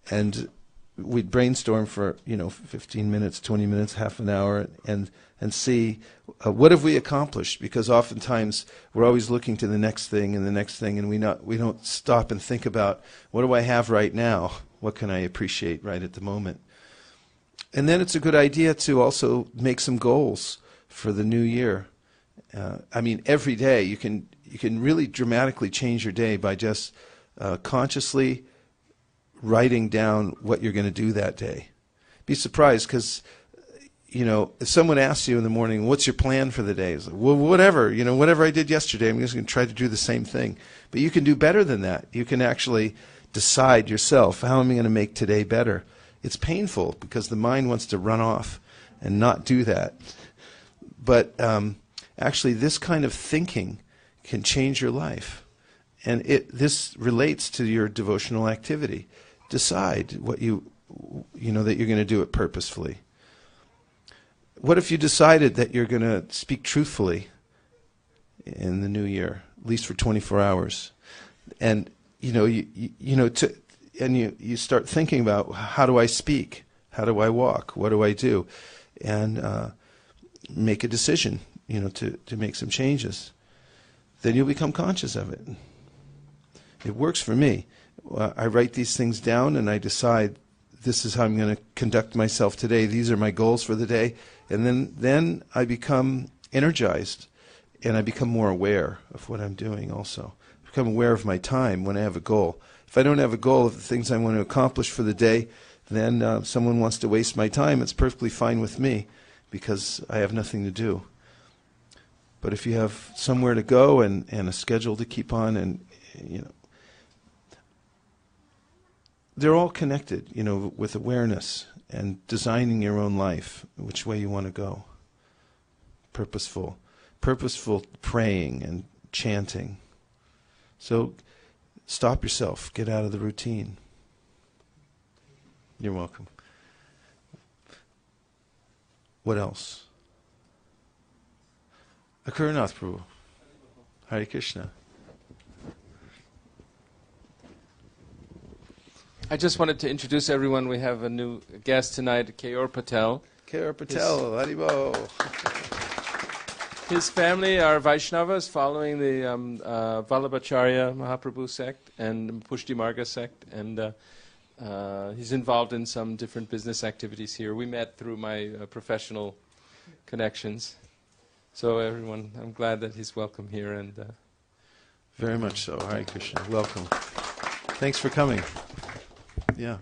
And we'd brainstorm for, 15 minutes, 20 minutes, half an hour, and see what have we accomplished, because oftentimes we're always looking to the next thing and the next thing, and we don't stop and think about, what do I have right now? What can I appreciate right at the moment? And then it's a good idea to also make some goals for the new year. Every day you can really dramatically change your day by just consciously writing down what you're going to do that day. Be surprised, because if someone asks you in the morning, what's your plan for the day? It's like, well, whatever I did yesterday, I'm just going to try to do the same thing. But you can do better than that. You can actually decide yourself, how am I going to make today better? It's painful because the mind wants to run off and not do that. But actually, this kind of thinking can change your life. And this relates to your devotional activity. Decide what that you're going to do it purposefully. What if you decided that you're going to speak truthfully in the new year, at least for 24 hours? And you start thinking about, how do I speak? How do I walk? What do I do? And make a decision, to make some changes. Then you'll become conscious of it. It works for me. I write these things down and I decide this is how I'm going to conduct myself today. These are my goals for the day. And then I become energized and I become more aware of what I'm doing also. I become aware of my time when I have a goal. If I don't have a goal of the things I want to accomplish for the day, then someone wants to waste my time. It's perfectly fine with me because I have nothing to do. But if you have somewhere to go and a schedule to keep on, and they're all connected, with awareness and designing your own life, which way you want to go. Purposeful praying and chanting. So stop yourself, get out of the routine. You're welcome. What else? Akaranath Prabhu. Hare Krishna. I just wanted to introduce everyone. We have a new guest tonight, Keyur Patel. Keyur Patel, Haribo. His family are Vaishnavas following the Vallabhacharya Mahaprabhu sect and Pushti Marga sect, and he's involved in some different business activities here. We met through my professional connections. So everyone, I'm glad that he's welcome here. And very much so. Hare Krishna. Welcome. Thanks for coming. Yeah.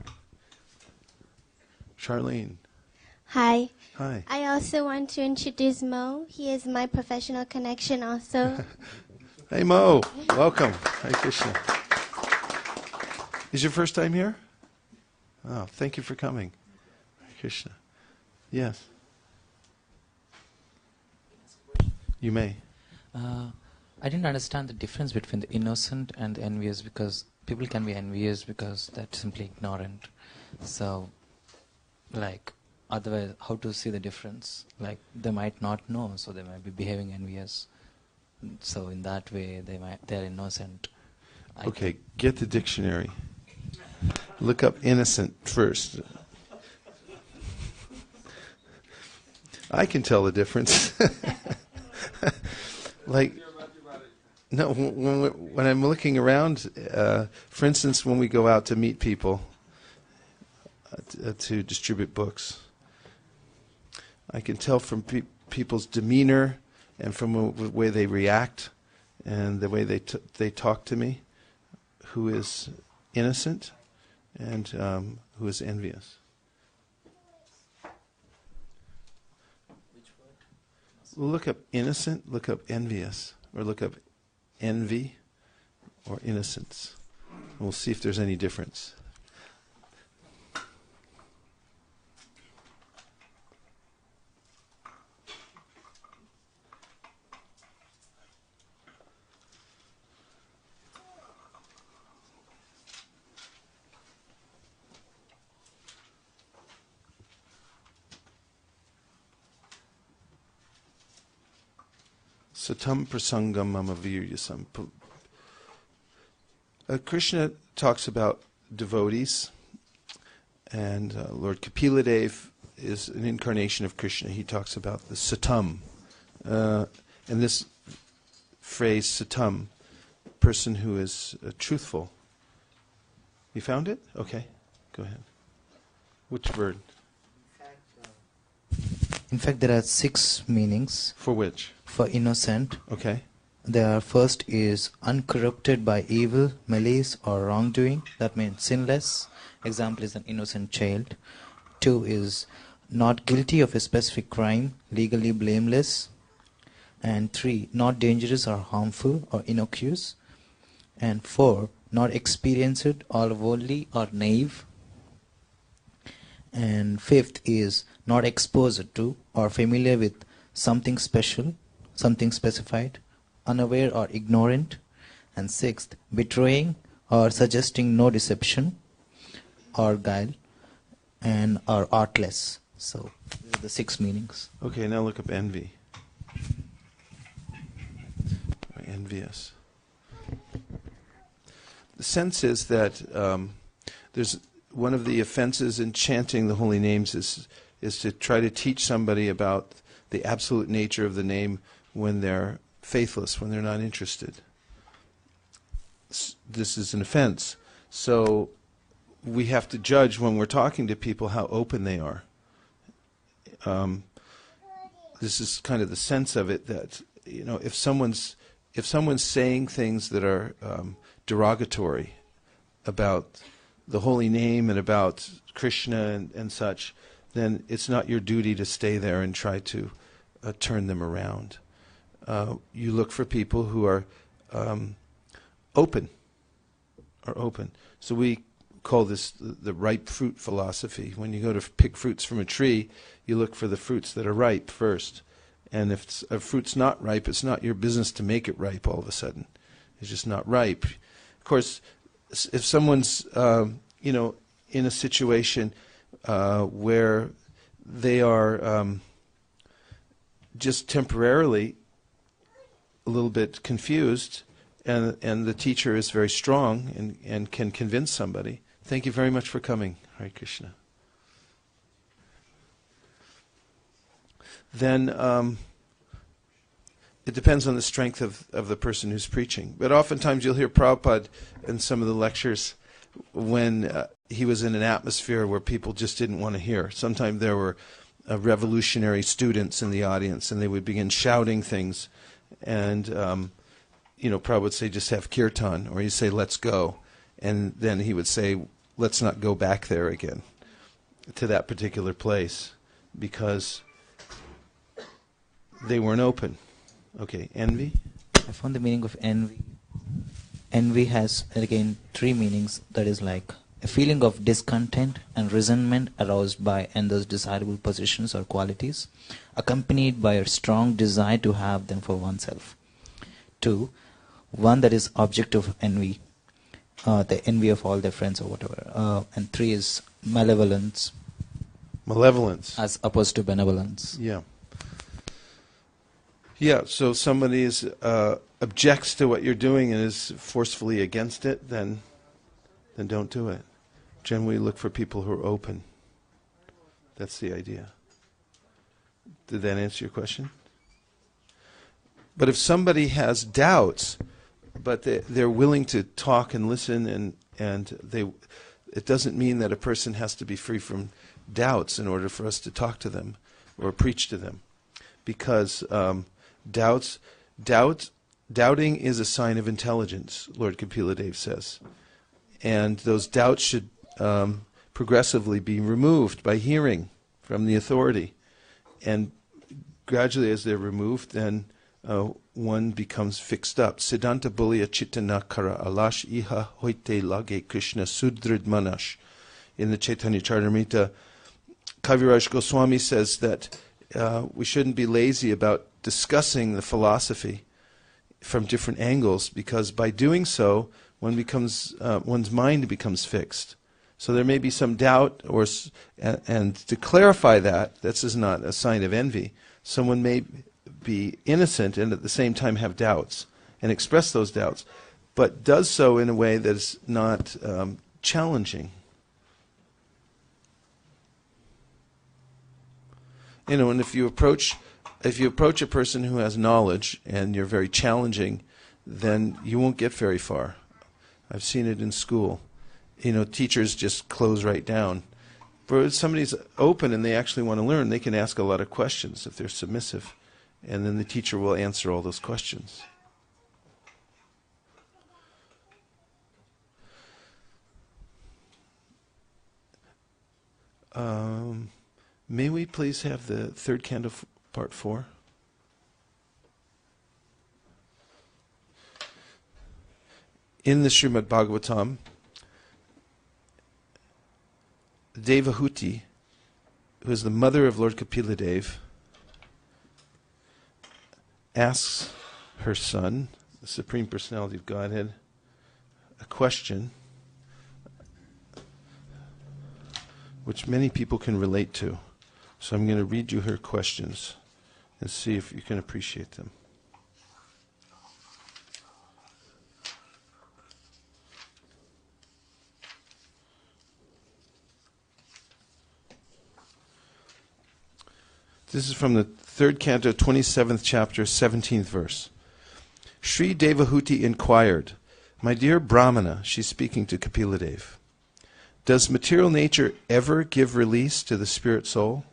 Charlene. Hi. Hi. I also want to introduce Mo. He is my professional connection also. Hey Mo, welcome. Hare Krishna. Is your first time here? Oh, thank you for coming. Hare Krishna. Yes. You may. I didn't understand the difference between the innocent and the envious, because people can be envious because they're simply ignorant. So, otherwise, how to see the difference? They might not know, so they might be behaving envious. So in that way, they're innocent. Okay, get the dictionary. Look up innocent first. I can tell the difference. No, when I'm looking around, for instance, when we go out to meet people to distribute books, I can tell from people's demeanor and from the way they react and the way they talk to me, who is innocent and who is envious. Well, look up innocent, look up envious, or look up envy or innocence. And we'll see if there's any difference. Satam prasangam mama viryasam. Krishna talks about devotees, and Lord Kapila Dev is an incarnation of Krishna. He talks about the satam. And this phrase, satam, person who is truthful. You found it? Okay, go ahead. Which word? In fact, there are 6 meanings. For which? For innocent. Okay. First is uncorrupted by evil, malice or wrongdoing. That means sinless. Example is an innocent child. 2 is not guilty of a specific crime, legally blameless. And 3, not dangerous or harmful or innocuous. And 4, not experienced or worldly or naive. And 5th is not exposed to or familiar with something special, something specified, unaware or ignorant. And 6th, betraying or suggesting no deception or guile, and are artless. So these are the 6 meanings. Okay, now look up envy. Envious. The sense is that there's one of the offenses in chanting the holy names is to try to teach somebody about the absolute nature of the name when they're faithless, when they're not interested. this is an offense. So we have to judge when we're talking to people how open they are. This is kind of the sense of it, that if someone's saying things that are derogatory about the holy name and about Krishna and such, then it's not your duty to stay there and try to turn them around. You look for people who are open. So we call this the ripe fruit philosophy. When you go to pick fruits from a tree, you look for the fruits that are ripe first. And if a fruit's not ripe, it's not your business to make it ripe all of a sudden. It's just not ripe. Of course, if someone's in a situation where they are just temporarily a little bit confused, and the teacher is very strong and can convince somebody. Thank you very much for coming. Hare Krishna. Then it depends on the strength of the person who's preaching. But oftentimes you'll hear Prabhupada in some of the lectures when he was in an atmosphere where people just didn't want to hear. Sometimes there were revolutionary students in the audience, and they would begin shouting things. And, Prabhupada would say, just have kirtan, or he'd say, let's go. And then he would say, let's not go back there again to that particular place, because they weren't open. Okay, envy? I found the meaning of envy. Envy has, again, three meanings. That is like a feeling of discontent and resentment aroused by those desirable positions or qualities, accompanied by a strong desire to have them for oneself. 2, one that is object of envy, the envy of all their friends or whatever. And 3 is malevolence. Malevolence. As opposed to benevolence. Yeah. Yeah, so somebody objects to what you're doing and is forcefully against it, then don't do it. Generally look for people who are open. That's the idea. Did that answer your question? But if somebody has doubts, but they're willing to talk and listen, and it doesn't mean that a person has to be free from doubts in order for us to talk to them or preach to them. Because doubting is a sign of intelligence, Lord Kapila Dev says. And those doubts should progressively be removed by hearing from the authority. And gradually as they're removed, then one becomes fixed up. Siddhanta Bulya Chittana Kara Alash Iha Hoite Lage Krishna Sudrid Manash. In the Chaitanya Charitamrita, Kaviraj Goswami says that we shouldn't be lazy about discussing the philosophy from different angles, because by doing so, one's mind becomes fixed. So there may be some doubt, and to clarify that, this is not a sign of envy. Someone may be innocent and at the same time have doubts and express those doubts, but does so in a way that is not challenging. And if you approach a person who has knowledge and you're very challenging, then you won't get very far. I've seen it in school. Teachers just close right down. But if somebody's open and they actually want to learn, they can ask a lot of questions if they're submissive. And then the teacher will answer all those questions. May we please have the third canto, part 4? In the Srimad Bhagavatam, Devahuti, who is the mother of Lord Kapila Dev, asks her son, the Supreme Personality of Godhead, a question which many people can relate to. So I'm going to read you her questions and see if you can appreciate them. This is from the 3rd canto, 27th chapter, 17th verse. Sri Devahuti inquired, My dear Brahmana, she's speaking to Kapiladev, does material nature ever give release to the spirit soul?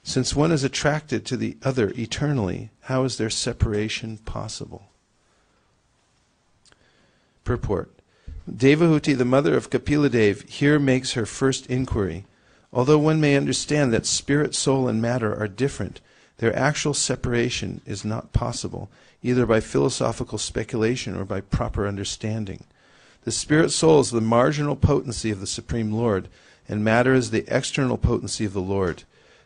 Since one is attracted to the other eternally, how is their separation possible? Purport. Devahuti, the mother of Kapiladev, here makes her first inquiry. Although one may understand that spirit, soul, and matter are different, their actual separation is not possible, either by philosophical speculation or by proper understanding. The spirit soul is the marginal potency of the Supreme Lord, and matter is the external potency of the Lord.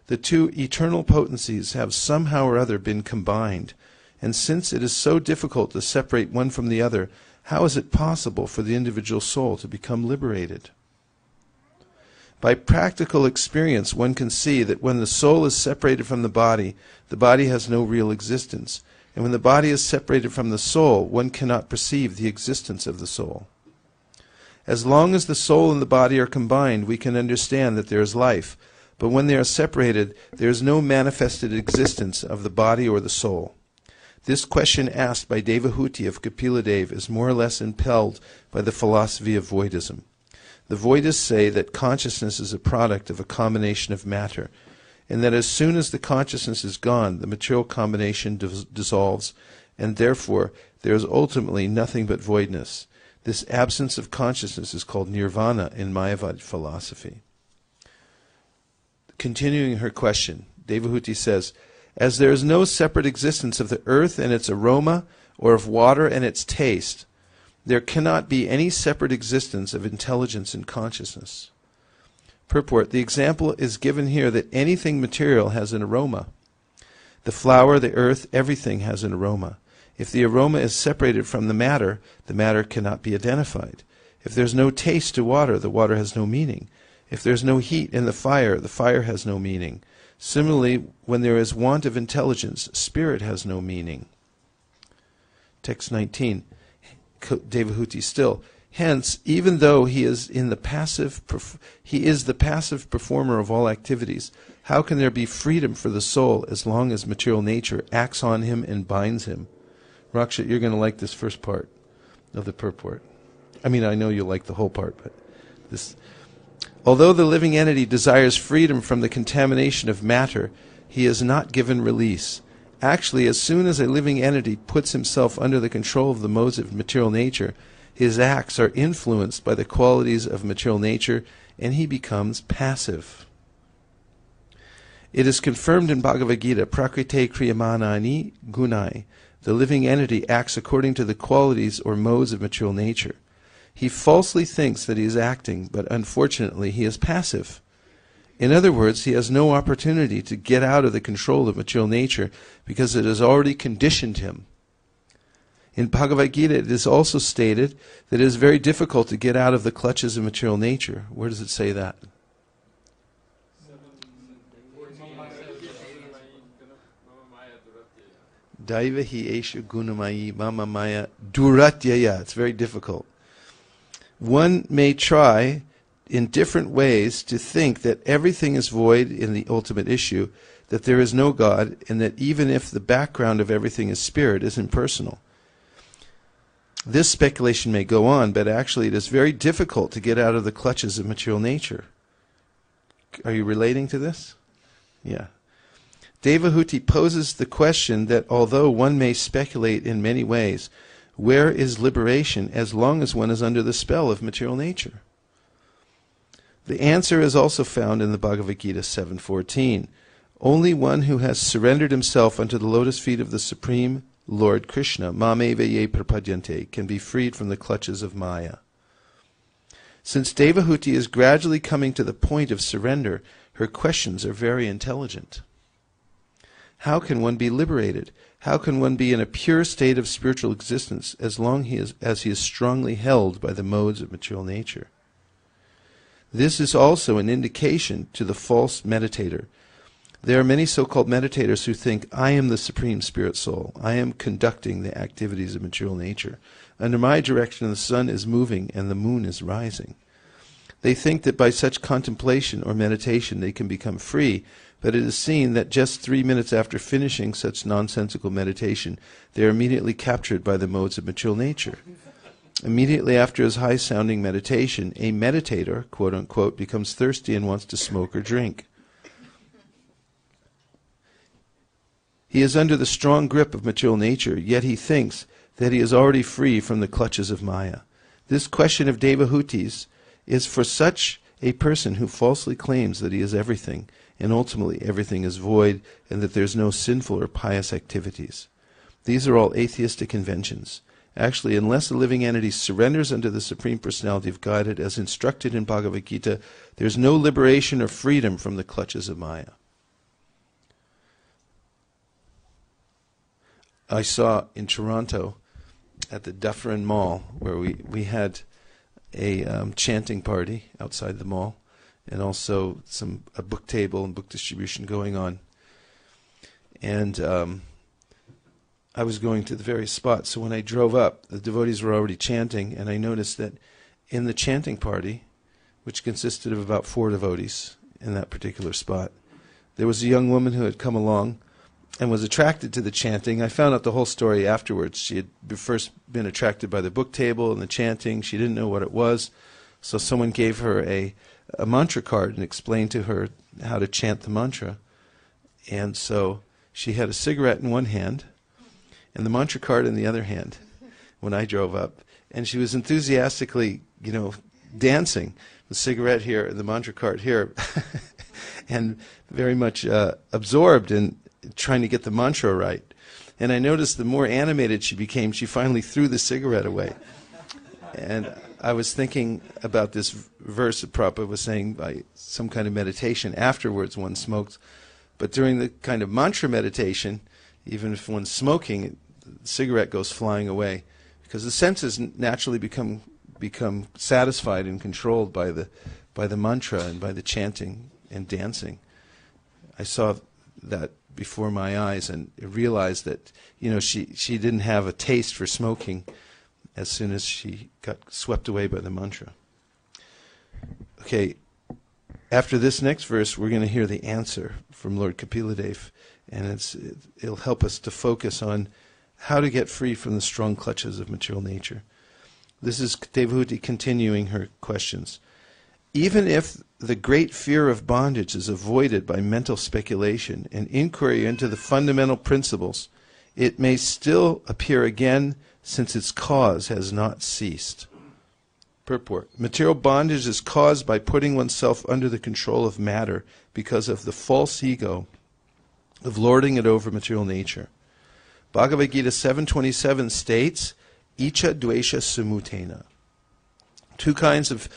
The two eternal potencies have somehow or other been combined, and since it is so difficult to separate one from the other, how is it possible for the individual soul to become liberated? By practical experience, one can see that when the soul is separated from the body has no real existence. And when the body is separated from the soul, one cannot perceive the existence of the soul. As long as the soul and the body are combined, we can understand that there is life. But when they are separated, there is no manifested existence of the body or the soul. This question asked by Devahuti of Kapiladev is more or less impelled by the philosophy of Vaidism. The Vaidis say that consciousness is a product of a combination of matter, and that as soon as the consciousness is gone, the material combination dissolves, and therefore there is ultimately nothing but voidness. This absence of consciousness is called nirvana in Mayavad philosophy. Continuing her question, Devahuti says, as there is no separate existence of the earth and its aroma, or of water and its taste, there cannot be any separate existence of intelligence and consciousness. Purport. The example is given here that anything material has an aroma. The flower, the earth, everything has an aroma. If the aroma is separated from the matter cannot be identified. If there's no taste to water, the water has no meaning. If there's no heat in the fire has no meaning. Similarly, when there is want of intelligence, spirit has no meaning. Text 19. Devahuti still. Hence, even though he is the passive performer of all activities, how can there be freedom for the soul as long as material nature acts on him and binds him? Rakshit, you're going to like this first part of the purport. I mean, I know you'll like the whole part, but this. Although the living entity desires freedom from the contamination of matter, he is not given release. Actually, as soon as a living entity puts himself under the control of the modes of material nature, his acts are influenced by the qualities of material nature, and he becomes passive. It is confirmed in Bhagavad Gita, Prakrite kriyamanani gunai. The living entity acts according to the qualities or modes of material nature. He falsely thinks that he is acting, but unfortunately he is passive. In other words, he has no opportunity to get out of the control of material nature because it has already conditioned him. In Bhagavad Gita, it is also stated that it is very difficult to get out of the clutches of material nature. Where does it say that? Daiva hi esha gunamayi mama maya duratyaya. It's very difficult. One may try in different ways to think that everything is void in the ultimate issue, that there is no God, and that even if the background of everything is spirit, is impersonal. This speculation may go on, but actually it is very difficult to get out of the clutches of material nature. Are you relating to this? Yeah. Devahuti poses the question that although one may speculate in many ways, where is liberation as long as one is under the spell of material nature? The answer is also found in the Bhagavad Gita 7:14. Only one who has surrendered himself unto the lotus feet of the Supreme Lord Krishna, Mameva ye prapadyante, can be freed from the clutches of Maya. Since Devahuti is gradually coming to the point of surrender, her questions are very intelligent. How can one be liberated? How can one be in a pure state of spiritual existence as long as he is strongly held by the modes of material nature? This is also an indication to the false meditator. There are many so-called meditators who think, I am the Supreme Spirit Soul. I am conducting the activities of material nature. Under my direction the sun is moving and the moon is rising. They think that by such contemplation or meditation they can become free, but it is seen that just 3 minutes after finishing such nonsensical meditation, they are immediately captured by the modes of material nature. Immediately after his high-sounding meditation, a meditator, quote-unquote, becomes thirsty and wants to smoke or drink. He is under the strong grip of material nature, yet he thinks that he is already free from the clutches of Maya. This question of Devahutis is for such a person who falsely claims that he is everything, and ultimately everything is void, and that there is no sinful or pious activities. These are all atheistic inventions. Actually, unless a living entity surrenders unto the Supreme Personality of Godhead as instructed in Bhagavad Gita, there is no liberation or freedom from the clutches of Maya. I saw in Toronto at the Dufferin Mall, where we had a chanting party outside the mall, and also a book table and book distribution going on. And I was going to the various spots, so when I drove up, the devotees were already chanting, and I noticed that in the chanting party, which consisted of about 4 devotees in that particular spot, there was a young woman who had come along and was attracted to the chanting. I found out the whole story afterwards. She had first been attracted by the book table and the chanting. She didn't know what it was, so someone gave her a mantra card and explained to her how to chant the mantra. And so she had a cigarette in one hand and the mantra card in the other hand when I drove up. And she was enthusiastically, dancing, the cigarette here and the mantra card here, and very much absorbed in trying to get the mantra right. And I noticed the more animated she became, she finally threw the cigarette away. And I was thinking about this verse that Prabhupada was saying, by some kind of meditation, afterwards one smokes. But during the kind of mantra meditation, even if one's smoking, the cigarette goes flying away, because the senses naturally become satisfied and controlled by the mantra and by the chanting and dancing. I saw that before my eyes and realized that she didn't have a taste for smoking as soon as she got swept away by the mantra. Okay, after this next verse, we're going to hear the answer from Lord Kapiladev, and it'll help us to focus on how to get free from the strong clutches of material nature. This is Devahuti continuing her questions. Even if the great fear of bondage is avoided by mental speculation and inquiry into the fundamental principles, it may still appear again, since its cause has not ceased. Purport. Material bondage is caused by putting oneself under the control of matter because of the false ego of lording it over material nature. Bhagavad Gita 7.27 states, Icha dvesha sumutena. 2 kinds of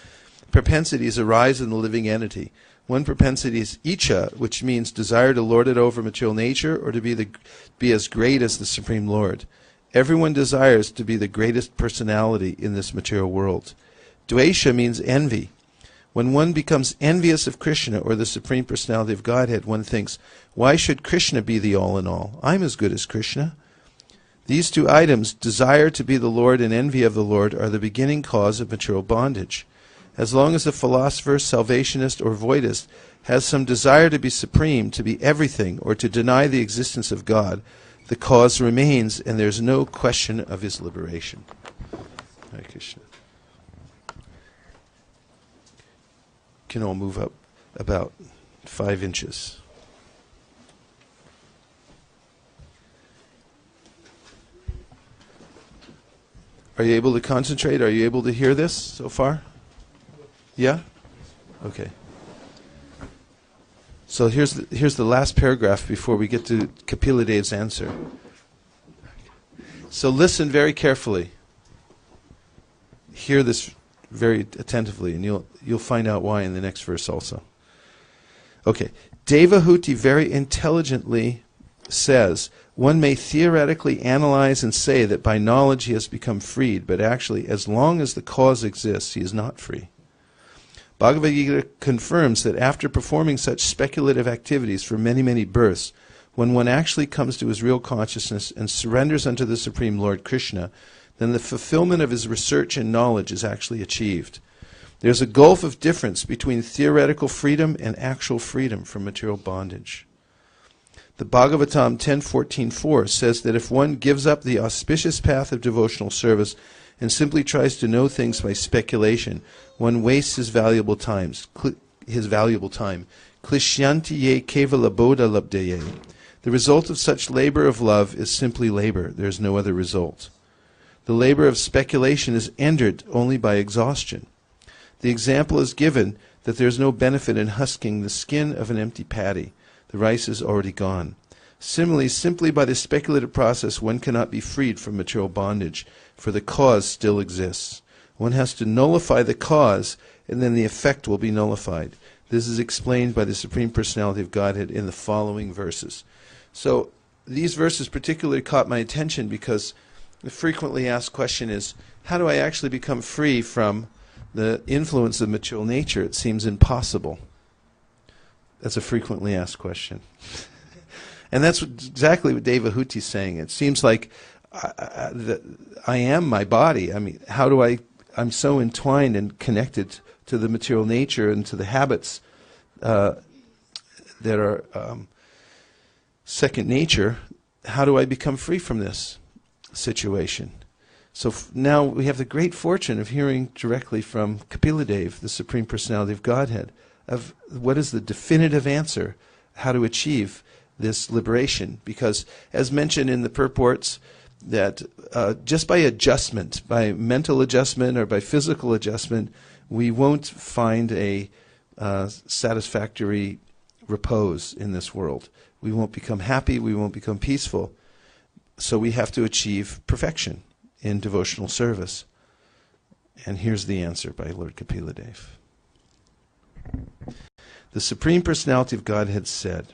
propensities arise in the living entity. One propensity is icha, which means desire to lord it over material nature or to be as great as the Supreme Lord. Everyone desires to be the greatest personality in this material world. Dvesha means envy. When one becomes envious of Krishna or the Supreme Personality of Godhead, one thinks, why should Krishna be the all-in-all? I'm as good as Krishna. These 2 items, desire to be the Lord and envy of the Lord, are the beginning cause of material bondage. As long as a philosopher, salvationist, or voidist has some desire to be supreme, to be everything, or to deny the existence of God, the cause remains, and there's no question of his liberation. Hare Krishna. Can all move up about 5 inches. Are you able to concentrate? Are you able to hear this so far? Yeah? Okay. So here's the last paragraph before we get to Kapiladev's answer. So listen very carefully. Hear this very attentively, and you'll find out why in the next verse also. Okay. Devahuti very intelligently says, one may theoretically analyze and say that by knowledge he has become freed, but actually, as long as the cause exists, he is not free. Bhagavad Gita confirms that after performing such speculative activities for many, many births, when one actually comes to his real consciousness and surrenders unto the Supreme Lord Krishna, then the fulfillment of his research and knowledge is actually achieved. There's a gulf of difference between theoretical freedom and actual freedom from material bondage. The Bhagavatam 10.14.4 says that if one gives up the auspicious path of devotional service and simply tries to know things by speculation, one wastes his valuable time. Klishyanti ye kevala bodha labdeye. The result of such labor of love is simply labor. There is no other result. The labor of speculation is ended only by exhaustion. The example is given that there is no benefit in husking the skin of an empty paddy. The rice is already gone. Similarly, simply by the speculative process one cannot be freed from material bondage, for the cause still exists. One has to nullify the cause, and then the effect will be nullified. This is explained by the Supreme Personality of Godhead in the following verses. So these verses particularly caught my attention because the frequently asked question is, how do I actually become free from the influence of material nature? It seems impossible. That's a frequently asked question. And that's exactly what Devahuti is saying. It seems like I am my body. I mean, how do I'm so entwined and connected to the material nature and to the habits that are second nature. How do I become free from this situation? So now we have the great fortune of hearing directly from Kapiladev, the Supreme Personality of Godhead, of what is the definitive answer, how to achieve this liberation. Because as mentioned in the purports, that just by adjustment, by mental adjustment or by physical adjustment, we won't find a satisfactory repose in this world. We won't become happy, we won't become peaceful. So we have to achieve perfection in devotional service. And here's the answer by Lord Kapiladev. The Supreme Personality of Godhead said,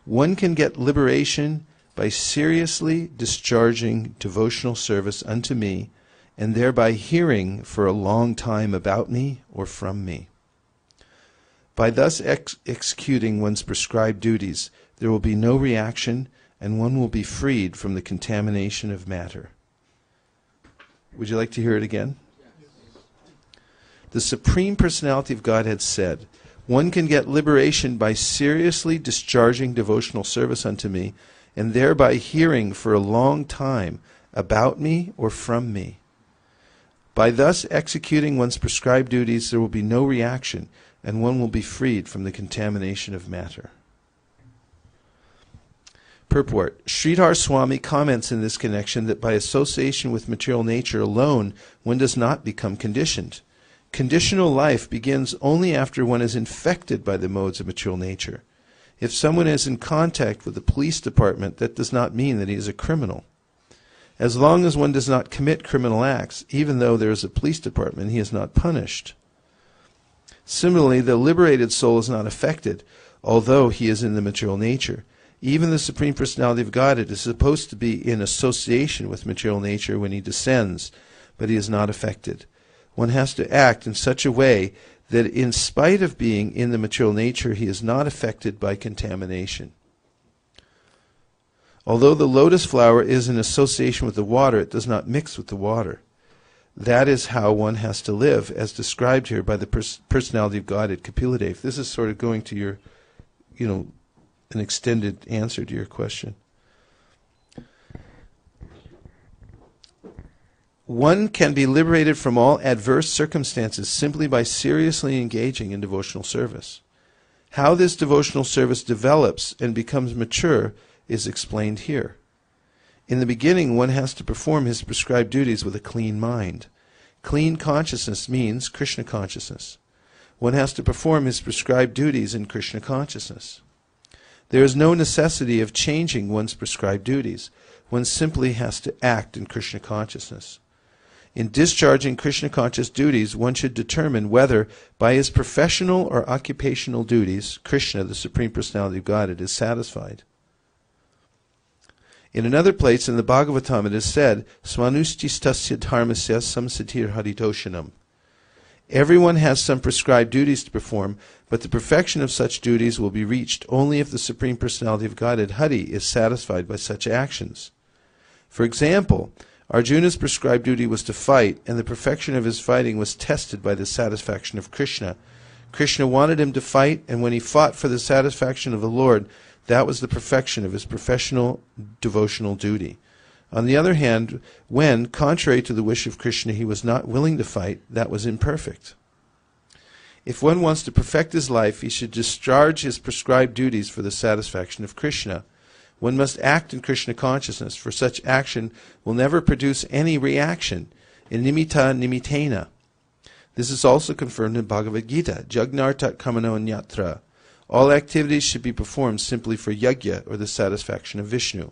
one can get liberation by seriously discharging devotional service unto me, and thereby hearing for a long time about me or from me. By thus executing one's prescribed duties, there will be no reaction, and one will be freed from the contamination of matter. Would you like to hear it again? The Supreme Personality of Godhead said, one can get liberation by seriously discharging devotional service unto me, and thereby hearing for a long time about me or from me. By thus executing one's prescribed duties, there will be no reaction, and one will be freed from the contamination of matter. Purport. Sridhar Swami comments in this connection that by association with material nature alone, one does not become conditioned. Conditional life begins only after one is infected by the modes of material nature. If someone is in contact with the police department, that does not mean that he is a criminal. As long as one does not commit criminal acts, even though there is a police department, he is not punished. Similarly, the liberated soul is not affected, although he is in the material nature. Even the Supreme Personality of Godhead is supposed to be in association with material nature when he descends, but he is not affected. One has to act in such a way that in spite of being in the material nature, he is not affected by contamination. Although the lotus flower is in association with the water, it does not mix with the water. That is how one has to live, as described here by the Personality of Godhead, Kapiladev. This is sort of going to your, an extended answer to your question. One can be liberated from all adverse circumstances simply by seriously engaging in devotional service. How this devotional service develops and becomes mature is explained here. In the beginning, one has to perform his prescribed duties with a clean mind. Clean consciousness means Krishna consciousness. One has to perform his prescribed duties in Krishna consciousness. There is no necessity of changing one's prescribed duties. One simply has to act in Krishna consciousness. In discharging Krishna conscious duties, one should determine whether, by his professional or occupational duties, Krishna, the Supreme Personality of Godhead, is satisfied. In another place in the Bhagavatam it is said, Swanustistasya dharmasya samsatir haritoshanam. Everyone has some prescribed duties to perform, but the perfection of such duties will be reached only if the Supreme Personality of Godhead, Hari, is satisfied by such actions. For example, Arjuna's prescribed duty was to fight, and the perfection of his fighting was tested by the satisfaction of Krishna. Krishna wanted him to fight, and when he fought for the satisfaction of the Lord, that was the perfection of his professional devotional duty. On the other hand, when, contrary to the wish of Krishna, he was not willing to fight, that was imperfect. If one wants to perfect his life, he should discharge his prescribed duties for the satisfaction of Krishna. One must act in Krishna consciousness, for such action will never produce any reaction. In nimitta nimitena. This is also confirmed in Bhagavad Gita, Jagnartat kamano nyatra. All activities should be performed simply for yajna, or the satisfaction of Vishnu.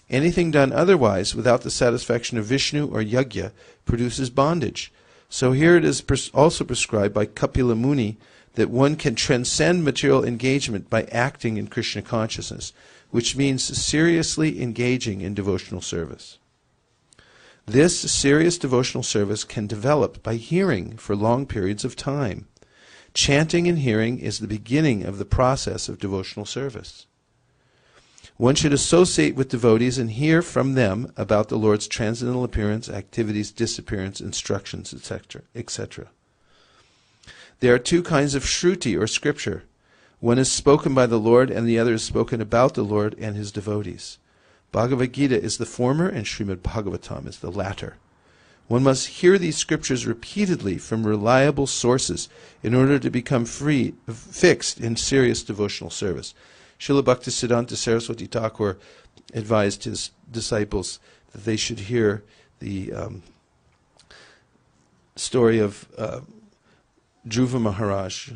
Anything done otherwise, without the satisfaction of Vishnu or yajna, produces bondage. So here it is also prescribed by Kapila Muni that one can transcend material engagement by acting in Krishna consciousness, which means seriously engaging in devotional service. This serious devotional service can develop by hearing for long periods of time. Chanting and hearing is the beginning of the process of devotional service. One should associate with devotees and hear from them about the Lord's transcendental appearance, activities, disappearance, instructions, etc., etc. There are two kinds of shruti, or scripture. One is spoken by the Lord, and the other is spoken about the Lord and his devotees. Bhagavad Gita is the former, and Srimad Bhagavatam is the latter. One must hear these scriptures repeatedly from reliable sources in order to become fixed in serious devotional service. Srila Bhaktisiddhanta Saraswati Thakur advised his disciples that they should hear the story of Dhruva Maharaj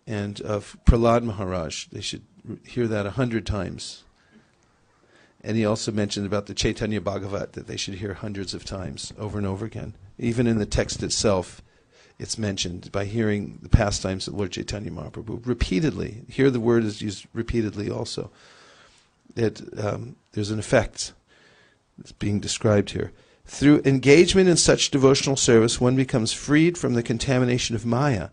and of Prahlad Maharaj. They should hear that 100 times. And he also mentioned about the Chaitanya Bhagavat that they should hear hundreds of times over and over again. Even in the text itself, it's mentioned by hearing the pastimes of Lord Chaitanya Mahaprabhu repeatedly. Here the word is used repeatedly also. That there's an effect that's being described here. Through engagement in such devotional service, one becomes freed from the contamination of Maya.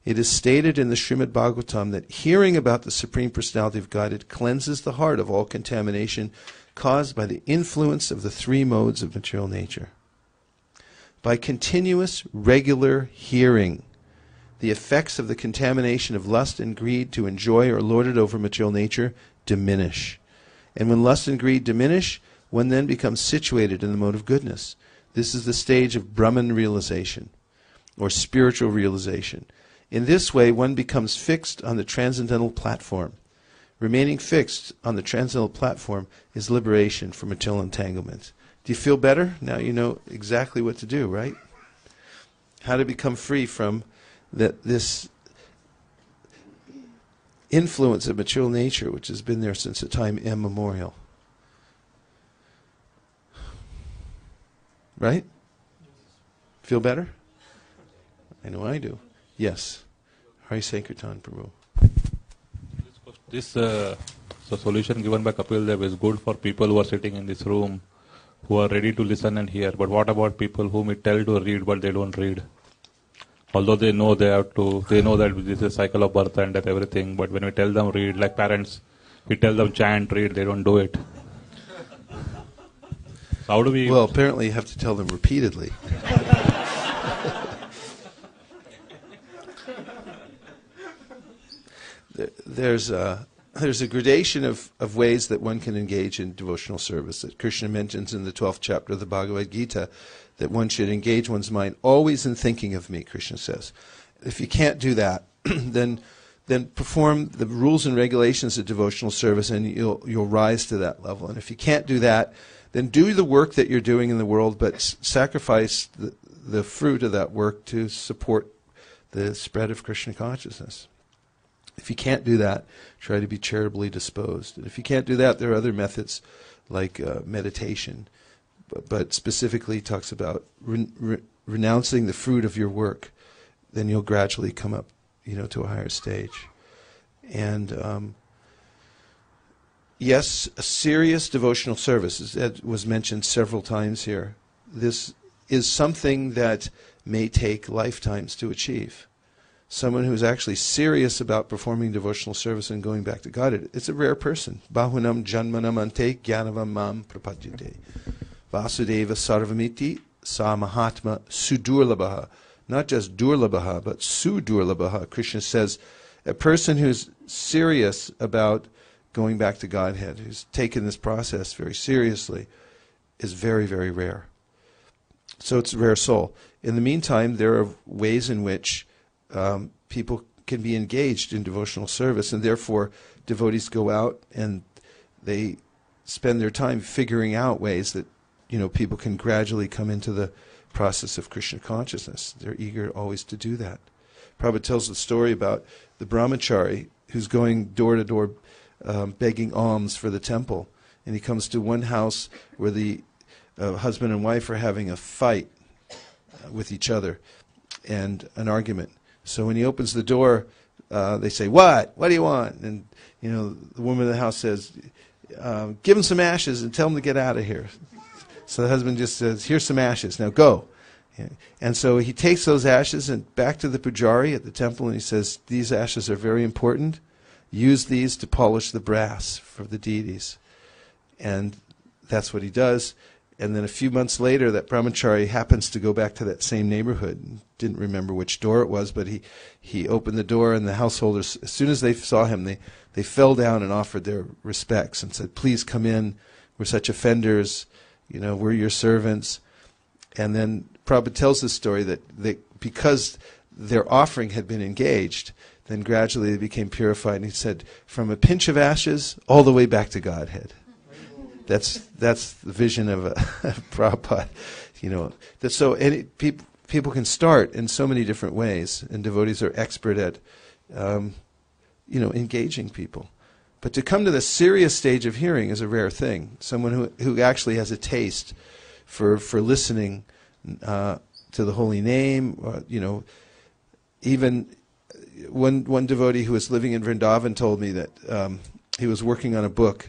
It is stated in the Srimad Bhagavatam that hearing about the Supreme Personality of Godhead cleanses the heart of all contamination caused by the influence of the three modes of material nature. By continuous, regular hearing, the effects of the contamination of lust and greed to enjoy or lord it over material nature diminish. And when lust and greed diminish, one then becomes situated in the mode of goodness. This is the stage of Brahman realization, or spiritual realization. In this way, one becomes fixed on the transcendental platform. Remaining fixed on the transcendental platform is liberation from material entanglement. Do you feel better? Now you know exactly what to do, right? How to become free from this influence of material nature, which has been there since a time immemorial. Right? Feel better? I know I do. Yes. Hari Sankirtan Prabhu. This the solution given by Kapil Dev is good for people who are sitting in this room, who are ready to listen and hear. But what about people whom we tell to read but they don't read? Although they know they have to, they know that this is a cycle of birth and death, everything. But when we tell them read, like parents, we tell them chant, read, they don't do it. So how do we? Well, apparently you have to tell them repeatedly. There's a gradation of ways that one can engage in devotional service that Krishna mentions in the 12th chapter of the Bhagavad Gita, that one should engage one's mind always in thinking of me, Krishna says. If you can't do that, then perform the rules and regulations of devotional service and you'll rise to that level. And if you can't do that, then do the work that you're doing in the world, but sacrifice the fruit of that work to support the spread of Krishna consciousness. If you can't do that, try to be charitably disposed. And if you can't do that, there are other methods like meditation. But specifically talks about renouncing the fruit of your work. Then you'll gradually come up, to a higher stage. And yes, a serious devotional service, as was mentioned several times here. This is something that may take lifetimes to achieve. Someone who's actually serious about performing devotional service and going back to God, it's a rare person. Bahunam janmanam ante gyanavam mam prapadyate. Vasudeva sarvamiti sa mahatma sudurlabhaha. Not just durlabhaha, but sudurlabhaha. Krishna says, a person who's serious about going back to Godhead, who's taken this process very seriously, is very, very rare. So it's a rare soul. In the meantime, there are ways in which people can be engaged in devotional service, and therefore devotees go out and they spend their time figuring out ways that people can gradually come into the process of Krishna consciousness. They're eager always to do that. Prabhupada tells the story about the brahmachari who's going door to door begging alms for the temple, and he comes to one house where the husband and wife are having a fight with each other and an argument. So when he opens the door, they say, What do you want? And the woman in the house says, give him some ashes and tell him to get out of here. So the husband just says, here's some ashes, now go. And so he takes those ashes and back to the pujari at the temple, and he says, these ashes are very important. Use these to polish the brass for the deities. And that's what he does. And then a few months later, that brahmachari happens to go back to that same neighborhood. Didn't remember which door it was, but he opened the door, and the householders, as soon as they saw him, they fell down and offered their respects and said, please come in. We're such offenders. We're your servants. And then Prabhupada tells the story that because their offering had been engaged, then gradually they became purified. And he said, from a pinch of ashes all the way back to Godhead. That's the vision of Prabhupada. So people can start in so many different ways, and devotees are expert at engaging people. But to come to the serious stage of hearing is a rare thing. Someone who actually has a taste for listening to the holy name. Even one devotee who was living in Vrindavan told me that he was working on a book.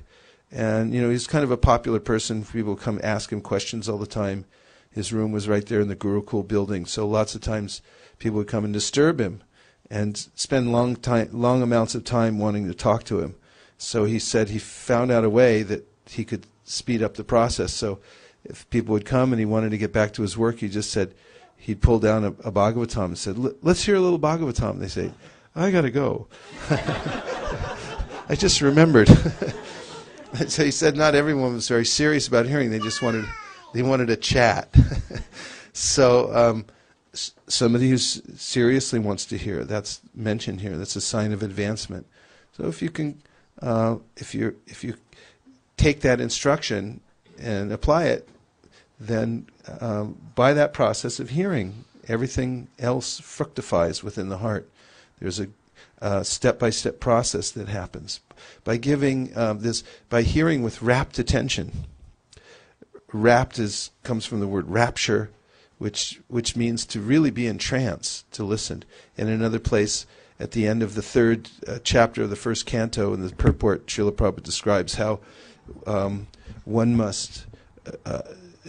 And, he's kind of a popular person. People come ask him questions all the time. His room was right there in the Gurukul building. So lots of times people would come and disturb him and spend long amounts of time wanting to talk to him. So he said he found out a way that he could speed up the process. So if people would come and he wanted to get back to his work, he just said he'd pull down a Bhagavatam and said, let's hear a little Bhagavatam. They say, I got to go. I just remembered. So he said not everyone was very serious about hearing. They just wanted a chat. So somebody who seriously wants to hear, that's mentioned here. That's a sign of advancement. So if you can, if you take that instruction and apply it, then by that process of hearing, everything else fructifies within the heart. There's a step-by-step process that happens. By giving by hearing with rapt attention. Rapt comes from the word rapture, which means to really be in trance, to listen. In another place, at the end of the third chapter of the first canto, in the purport, Srila Prabhupada describes how one must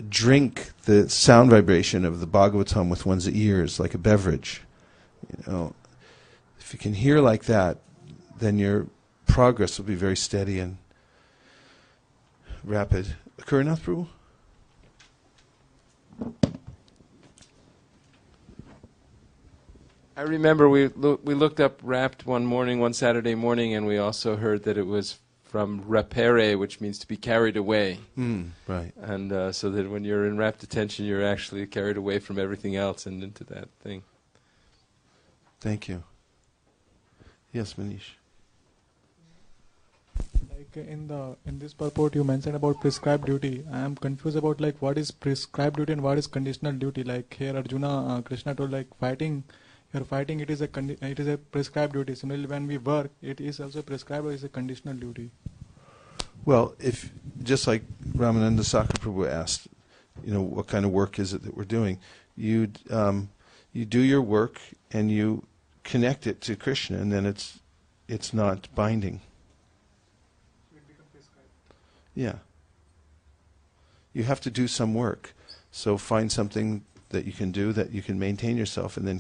drink the sound vibration of the Bhagavatam with one's ears, like a beverage. If you can hear like that, then your progress will be very steady and rapid. Kurinath Prabhu? I remember we looked up rapt one Saturday morning, and we also heard that it was from rapere, which means to be carried away. Right. And so that when you're in rapt attention, you're actually carried away from everything else and into that thing. Thank you. Yes, Manish. Like in this purport you mentioned about prescribed duty. I am confused about what is prescribed duty and what is conditional duty. Like here Arjuna, Krishna told fighting, you're fighting, it is a prescribed duty. Similarly when we work, it is also prescribed or is a conditional duty. Well, if just like Ramananda Sakra Prabhu asked, what kind of work is it that we're doing? You do your work and you connect it to Krishna, and then it's not binding. It becomes prescribed. Yeah. You have to do some work. So find something that you can do, that you can maintain yourself, and then